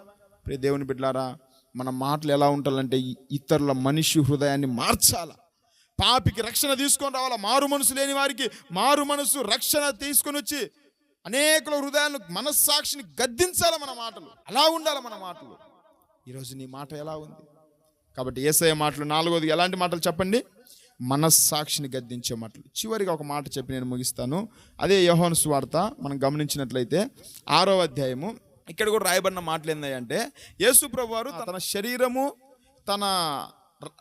ప్రియ దేవుని బిడ్డలారా, మన మాటలు ఎలా ఉండాలంటే ఇతరుల మనిషి హృదయాన్ని మార్చాల, పాపికి రక్షణ తీసుకొని రావాలా, మారు మనసు లేని వారికి మారు మనసు రక్షణ తీసుకొని వచ్చి అనేకుల హృదయాన్ని, మనస్సాక్షిని గద్దించాలి మన మాటలు. అలా ఉండాలి మన మాటలు. ఈరోజు నీ మాట ఎలా ఉంది? కాబట్టి యేసయ్య మాటలు 4వది ఎలాంటి మాటలు చెప్పండి? మనస్సాక్షిని గద్దించే మాటలు. చివరిగా ఒక మాట చెప్పి నేను ముగిస్తాను. అదే యోహాను సువార్త మనం గమనించినట్లయితే 6వ అధ్యాయము, ఇక్కడ కూడా రాయబడిన మాటలు ఏంటంటే, యేసు ప్రభువారు తన శరీరము, తన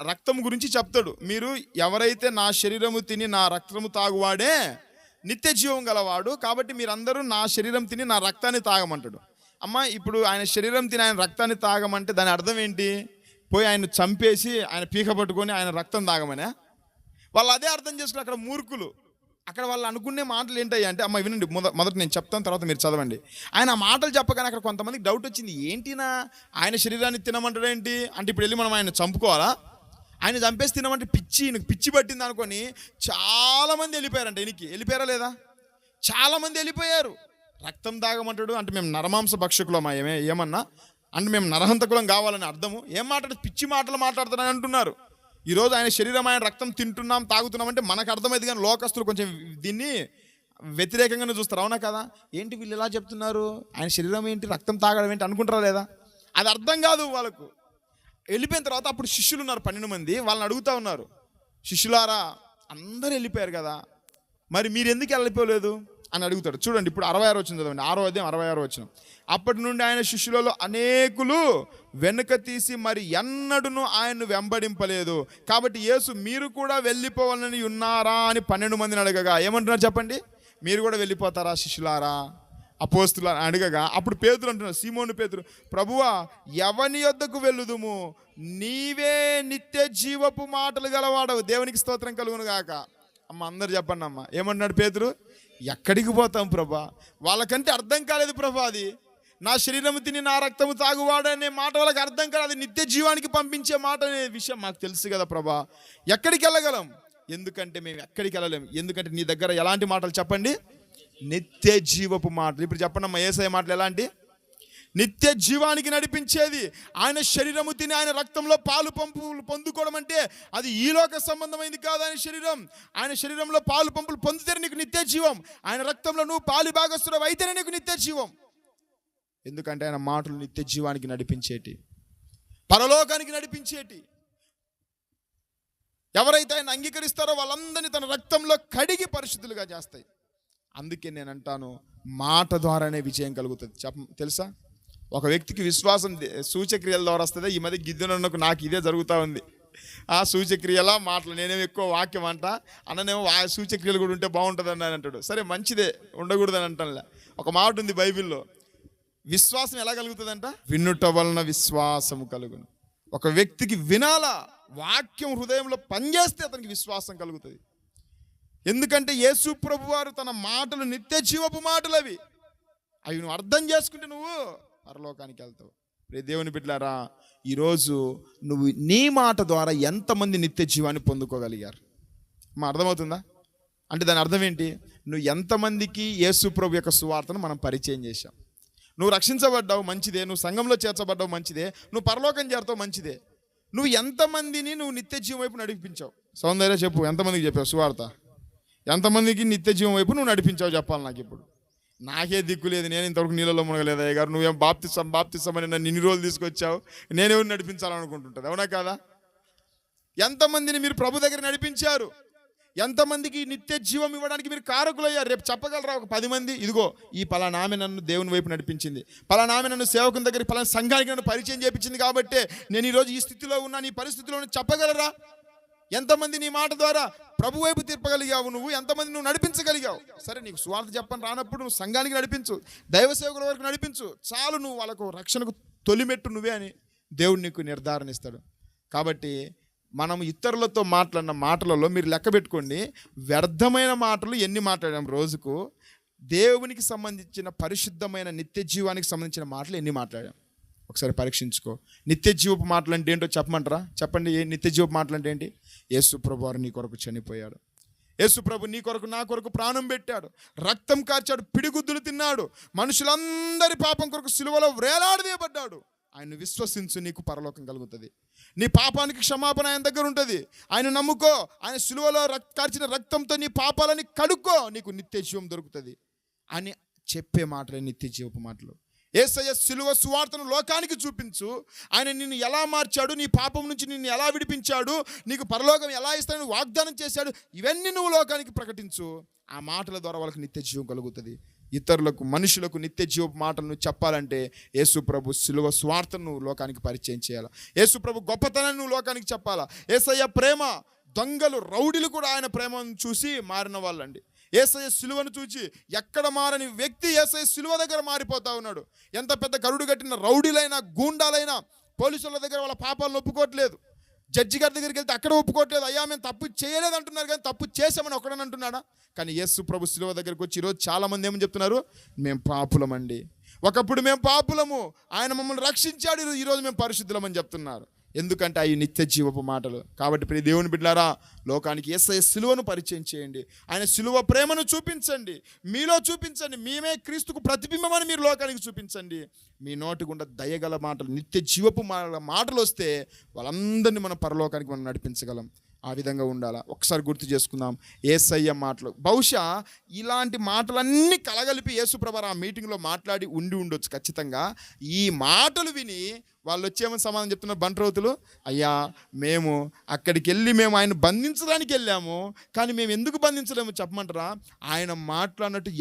రక్తం గురించి చెప్తాడు. మీరు ఎవరైతే నా శరీరము తిని నా రక్తము తాగువాడే నిత్య జీవం గలవాడు, కాబట్టి మీరందరూ నా శరీరం తిని నా రక్తాన్ని తాగమంటాడు. అమ్మ, ఇప్పుడు ఆయన శరీరం తిని ఆయన రక్తాన్ని తాగమంటే దాని అర్థం ఏంటి? పోయి ఆయన చంపేసి ఆయన పీక పట్టుకొని ఆయన రక్తం తాగమనే? వాళ్ళు అదే అర్థం చేసుకుని అక్కడ మూర్ఖులు. అక్కడ వాళ్ళు అనుకునే మాటలు ఏంటయ్యా అంటే, అమ్మ వినండి, మొదట నేను చెప్తాను, తర్వాత మీరు చదవండి. ఆయన మాటలు చెప్పగానే అక్కడ కొంతమందికి డౌట్ వచ్చింది, ఏంటినా ఆయన శరీరాన్ని తినమంటాడేంటి అంటే, ఇప్పుడు వెళ్ళి మనం ఆయన చంపుకోవాలా? ఆయన చంపేసి తినమంటే పిచ్చి పట్టింది అనుకొని చాలామంది వెళ్ళిపోయారంట. వెళ్ళిపోయారా లేదా? చాలామంది వెళ్ళిపోయారు. రక్తం తాగమంటాడు అంటే మేము నరమాంస భక్షకులమా ఏమన్నా అంటే మేము నరహంతకులం కావాలని అర్థము? ఏం మాట్లాడు, పిచ్చి మాటలు మాట్లాడుతున్నాను అంటున్నారు. ఈరోజు ఆయన శరీరం, ఆయన రక్తం తింటున్నాం, తాగుతున్నాం అంటే మనకు అర్థమైంది, కానీ లోకస్తులు కొంచెం దీన్ని వ్యతిరేకంగానే చూస్తారు. అవునా కదా? ఏంటి వీళ్ళు ఎలా చెప్తున్నారు, ఆయన శరీరం ఏంటి, రక్తం తాగడం ఏంటి అనుకుంటారా లేదా? అది అర్థం కాదు వాళ్ళకు. వెళ్ళిపోయిన తర్వాత అప్పుడు శిష్యులు ఉన్నారు 12 మంది, వాళ్ళని అడుగుతూ ఉన్నారు, శిష్యులారా అందరూ వెళ్ళిపోయారు కదా, మరి మీరు ఎందుకు వెళ్ళిపోలేదు అని అడుగుతాడు. చూడండి, ఇప్పుడు 66 వచ్చింది చదవండి, 6వ అధ్యాయం 66 వచ్చిన. అప్పటి నుండి ఆయన శిష్యులలో అనేకులు వెనుక తీసి మరి ఎన్నడూను ఆయన్ను వెంబడింపలేదు. కాబట్టి యేసు మీరు కూడా వెళ్ళిపోవాలని ఉన్నారా అని 12 మందిని అడగగా ఏమంటున్నారు చెప్పండి? మీరు కూడా వెళ్ళిపోతారా శిష్యులారా, అపోస్తులు అడగగా అప్పుడు పేతురు అంటున్నారు, సీమోను పేతురు, ప్రభువా ఎవని యొద్దకు వెళ్ళుదుము, నీవే నిత్య జీవపు మాటలు గలవాడవు, దేవునికి స్తోత్రం కలుగును గాక. అమ్మ అందరు చెప్పండి అమ్మ, ఏమంటున్నాడు పేతురు? ఎక్కడికి పోతాం ప్రభా? వాళ్ళకంటే అర్థం కాలేదు ప్రభా, అది నా శరీరము తిని నా రక్తము తాగువాడు అనే మాట వాళ్ళకి అర్థం కాదు, అది నిత్య జీవానికి పంపించే మాట అనే విషయం మాకు తెలుసు కదా ప్రభా. ఎక్కడికి వెళ్ళగలం? ఎందుకంటే మేము ఎక్కడికి వెళ్ళలేము. ఎందుకంటే నీ దగ్గర ఎలాంటి మాటలు చెప్పండి? నిత్య జీవపు మాటలు. ఇప్పుడు చెప్పండి అమ్మా, యేసయ్య మాటలు ఎలాంటి? నిత్య జీవానికి నడిపించేది. ఆయన శరీరము తిని ఆయన రక్తంలో పాలు పంపులు పొందుకోవడం అంటే అది ఈ లోక సంబంధమైంది కాదు. ఆయన శరీరంలో పాలు పంపులు పొందితేనే నీకు నిత్య జీవం. ఆయన రక్తంలో నువ్వు పాలు భాగస్తుడవు అయితేనే నీకు నిత్య జీవం. ఎందుకంటే ఆయన మాటలు నిత్య జీవానికి నడిపించేటి, పరలోకానికి నడిపించేటి. ఎవరైతే ఆయన అంగీకరిస్తారో వాళ్ళందరినీ తన రక్తంలో కడిగి పరిశుద్ధులుగా చేస్తాయి. అందుకే నేను అంటాను, మాట ద్వారానే విజయం కలుగుతుంది. తెలుసా, ఒక వ్యక్తికి విశ్వాసం సూచక్రియల ద్వారా వస్తుంది. ఈ మధ్య గిద్దెనకు నాకు ఇదే జరుగుతూ ఉంది. ఆ సూచక్రియల మాటలు నేనేమో ఎక్కువ వాక్యం అంట అన్ననేమో సూచక్రియలు కూడా ఉంటే బాగుంటుంది అని అంటాడు. సరే మంచిదే, ఉండకూడదని అంటానులే. ఒక మాట ఉంది బైబిల్లో, విశ్వాసం ఎలా కలుగుతుందంట? వినుట వలన విశ్వాసము కలుగును. ఒక వ్యక్తికి వినాలా, వాక్యం హృదయంలో పనిచేస్తే అతనికి విశ్వాసం కలుగుతుంది. ఎందుకంటే యేసు ప్రభువారు తన మాటలు నిత్య జీవపు మాటలు. అవి నువ్వు అర్థం చేసుకుంటే నువ్వు పరలోకానికి వెళ్తావు. దేవుని బిడ్డలారా, ఈరోజు నువ్వు నీ మాట ద్వారా ఎంతమంది నిత్య జీవాన్ని పొందుకోగలిగారు? అర్థమవుతుందా? అంటే దాని అర్థం ఏంటి? నువ్వు ఎంతమందికి యేసు ప్రభు యొక్క సువార్తను మనం పరిచయం చేశాం. నువ్వు రక్షించబడ్డావు, మంచిదే. నువ్వు సంఘంలో చేర్చబడ్డావు, మంచిదే. నువ్వు పరలోకం చేరతావు, మంచిదే. నువ్వు ఎంతమందిని నువ్వు నిత్య జీవం వైపు నడిపించావు? సౌందర్య చెప్పు, ఎంతమందికి చెప్పావు సువార్త? ఎంతమందికి నిత్య జీవం వైపు నువ్వు నడిపించావు చెప్పాలి నాకు. ఇప్పుడు నాకే దిక్కు లేదు, నేను ఇంతవరకు నీళ్ళలో మునగలేదు. అయ్య గారు నువ్వేం బాప్తిసమని నన్ను ఇన్ని రోజులు తీసుకొచ్చావు, నేనెవరు నడిపించాలనుకుంటుంటుంది, అవునా కాదా? ఎంతమందిని మీరు ప్రభు దగ్గర నడిపించారు? ఎంతమందికి నిత్య జీవం ఇవ్వడానికి మీరు కారకులయ్యారు? రేపు చెప్పగలరా ఒక 10 మంది, ఇదిగో ఈ పలానామె నన్ను దేవుని వైపు నడిపించింది, పలానామె నన్ను సేవకుని దగ్గర పలానా సంఘానికి నన్ను పరిచయం చేయించింది కాబట్టి నేను ఈరోజు ఈ స్థితిలో ఉన్నాను, ఈ పరిస్థితిలో చెప్పగలరా? ఎంతమంది నీ మాట ద్వారా ప్రభు వైపు తిప్పగలిగావు? నువ్వు ఎంతమంది నువ్వు నడిపించగలిగావు? సరే, నీకు సువార్త చెప్పని రానప్పుడు నువ్వు సంఘానికి నడిపించు, దైవ సేవకుల వరకు నడిపించు, చాలు. నువ్వు వాళ్ళకు రక్షణకు తొలిమెట్టు నువ్వే అని దేవుడు నీకు నిర్ధారణ ఇస్తాడు. కాబట్టి మనం ఇతరులతో మాట్లాడిన మాటలలో మీరు లెక్క పెట్టుకోండి, వ్యర్థమైన మాటలు ఎన్ని మాట్లాడాం రోజుకు, దేవునికి సంబంధించిన పరిశుద్ధమైన నిత్య జీవానికి సంబంధించిన మాటలు ఎన్ని మాట్లాడాం ఒకసారి పరీక్షించుకో. నిత్య జీవపు మాటలు అంటే ఏంటో చెప్పమంటారా? చెప్పండి, నిత్య జీవపు మాటలు అంటే ఏంటి? యేసు ప్రభు వారు నీ కొరకు చనిపోయాడు, యేసు ప్రభు నీ కొరకు నా కొరకు ప్రాణం పెట్టాడు, రక్తం కార్చాడు, పిడిగుద్దులు తిన్నాడు, మనుషులందరి పాపం కొరకు సిలువలో వేలాడదీయబడ్డాడు. ఆయన విశ్వసించు, నీకు పరలోకం కలుగుతుంది. నీ పాపానికి క్షమాపణ ఆయన దగ్గర ఉంటుంది. ఆయన నమ్ముకో, ఆయన సిలువలో కార్చిన రక్తంతో నీ పాపాలని కడుక్కో, నీకు నిత్య జీవం దొరుకుతుంది అని చెప్పే మాటలే నిత్య జీవపు మాటలు. యేసయ్య సిలువ సువార్తను లోకానికి చూపించు. ఆయన నిన్ను ఎలా మార్చాడు, నీ పాపం నుంచి నిన్ను ఎలా విడిపించాడు, నీకు పరలోకం ఎలా ఇస్తాడని వాగ్దానం చేశాడు, ఇవన్నీ నువ్వు లోకానికి ప్రకటించు. ఆ మాటల ద్వారా వాళ్ళకి నిత్య జీవం కలుగుతుంది. ఇతరులకు, మనుషులకు నిత్య జీవపు మాటలను చెప్పాలంటే యేసు ప్రభు సిలువ స్వార్థను నువ్వు లోకానికి పరిచయం చేయాలి. యేసు ప్రభు గొప్పతనాన్ని నువ్వు లోకానికి చెప్పాలా. యేసయ్య ప్రేమ, దొంగలు, రౌడీలు కూడా ఆయన ప్రేమను చూసి మారిన వాళ్ళండి. యేసయ్య సిలువను చూసి ఎక్కడ మారని వ్యక్తి యేసయ్య సిలువ దగ్గర మారిపోతా ఉన్నాడు. ఎంత పెద్ద గరుడు కట్టిన రౌడీలైనా, గూండాలైనా పోలీసుల దగ్గర వాళ్ళ పాపాలను ఒప్పుకోవట్లేదు. జడ్జి గారి దగ్గరికి వెళ్తే అక్కడ ఒప్పుకోవట్లేదు. అయ్యా మేము తప్పు చేయలేదు అంటున్నారు, కానీ తప్పు చేసామని ఒకడని అంటున్నాడా? కానీ యేసు ప్రభు సిలువ దగ్గరికి వచ్చి ఈరోజు చాలామంది ఏమని చెప్తున్నారు? మేము పాపులమండి, ఒకప్పుడు మేము పాపులము, ఆయన మమ్మల్ని రక్షించాడు, ఈరోజు మేము పరిశుద్ధులమని చెప్తున్నారు. ఎందుకంటే అవి నిత్య జీవపు మాటలు. కాబట్టి ప్రియ దేవుని బిడ్డలారా, లోకానికి యేసయ్య సిలువను పరిచయం చేయండి, ఆయన సిలువ ప్రేమను చూపించండి, మీలో చూపించండి. మేమే క్రీస్తుకు ప్రతిబింబమని మీరు లోకానికి చూపించండి. మీ నోటి గుండా దయగల మాటలు, నిత్య జీవపు మాటలు వస్తే వాళ్ళందరినీ మనం పరలోకానికి మనం నడిపించగలం. ఆ విధంగా ఉండాలా. ఒకసారి గుర్తు చేసుకుందాం యేసయ్య మాటలు. బహుశా ఇలాంటి మాటలన్నీ కలగలిపి యేసుప్రభు ఆ మీటింగ్లో మాట్లాడి ఉండొచ్చు ఖచ్చితంగా. ఈ మాటలు విని వాళ్ళు వచ్చేమని సమాధానం చెప్తున్నారు బంట్రౌతులు, అయ్యా మేము అక్కడికి వెళ్ళి మేము ఆయన బంధించడానికి వెళ్ళాము, కానీ మేము ఎందుకు బంధించలేము చెప్పమంటారా? ఆయన మాట్లాడినట్టు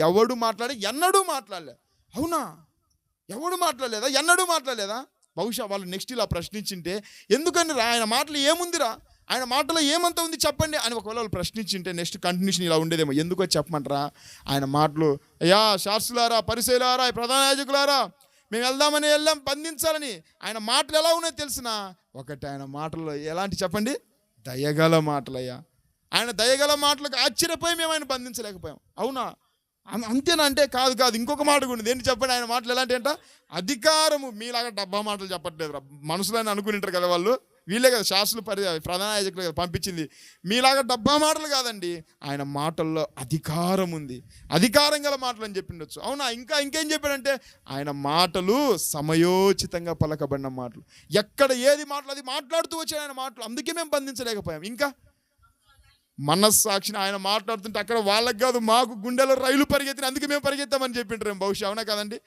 ఎన్నడూ మాట్లాడలే. అవునా? ఎవడు మాట్లాడలేదా? ఎన్నడూ మాట్లాడలేదా? బహుశా వాళ్ళు నెక్స్ట్ ఇలా ప్రశ్నించింటే, ఎందుకని ఆయన మాటలు ఏముందిరా, ఆయన మాటలో ఏమంత ఉంది చెప్పండి అని ఒకవేళ వాళ్ళు ప్రశ్నించింటే నెక్స్ట్ కంటిన్యూషన్ ఇలా ఉండేదేమో. ఎందుకో చెప్పమంటారా? ఆయన మాటలు, అయ్యా శాస్త్రులారా, పరిసయ్యులారా, ప్రధాన యాజకులారా, మేము వెళ్ళాం బంధించాలని. ఆయన మాటలు ఎలా ఉన్నాయో తెలిసిన ఒకటి, ఆయన మాటలు ఎలాంటి చెప్పండి? దయగల మాటలయ్యా. ఆయన దయగల మాటలకు ఆశ్చర్యపోయి మేము ఆయన బంధించలేకపోయాం. అవునా? అంతేనా అంటే కాదు, ఇంకొక మాట కూడా ఉంది. ఏంటి చెప్పండి? ఆయన మాటలు ఎలాంటి అంట? అధికారము. మీలాగా డబ్బా మాటలు చెప్పట్లేదు, మనసులని అనుకుని ఉంటారు కదా వాళ్ళు. వీళ్ళే కదా శాస్త్రులు ప్రధాన యాజకులు కదా పంపించింది. మీలాగా డబ్బా మాటలు కాదండి, ఆయన మాటల్లో అధికారం ఉంది, అధికారం గల మాటలు అని చెప్పిండొచ్చు. అవునా? ఇంకేం చెప్పాడంటే ఆయన మాటలు సమయోచితంగా పలకబడిన మాటలు. ఎక్కడ ఏది మాటలు అది మాట్లాడుతూ వచ్చాడు ఆయన మాటలు. అందుకే మేము బంధించలేకపోయాం. ఇంకా మనస్సాక్షిని ఆయన మాట్లాడుతుంటే అక్కడ వాళ్ళకి కాదు మాకు గుండెలో రైలు పరిగెత్తిన, అందుకే మేము పరిగెత్తామని చెప్పింటారేం బహుశా. అవునా కదండి?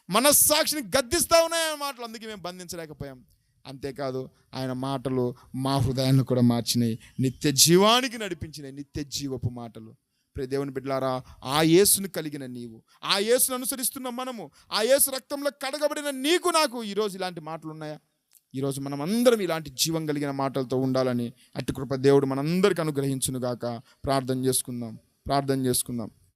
మనస్సాక్షిని గద్దిస్తూ ఉన్నాయి ఆయన మాటలు, అందుకే మేము బంధించలేకపోయాం. అంతేకాదు ఆయన మాటలు మా హృదయాలను కూడా మార్చినాయి, నిత్య జీవానికి నడిపించినాయి, నిత్య జీవపు మాటలు. ప్రియ దేవుని బిడ్డలారా, ఆ యేసును కలిగిన నీవు, ఆ యేసును అనుసరిస్తున్న మనము, ఆ యేసు రక్తంలో కడగబడిన నీకు నాకు ఈరోజు ఇలాంటి మాటలు ఉన్నాయా? ఈరోజు మనం అందరం ఇలాంటి జీవం కలిగిన మాటలతో ఉండాలని అట్టి కృప దేవుడు మనందరికీ అనుగ్రహించునుగాక. ప్రార్థన చేసుకుందాం.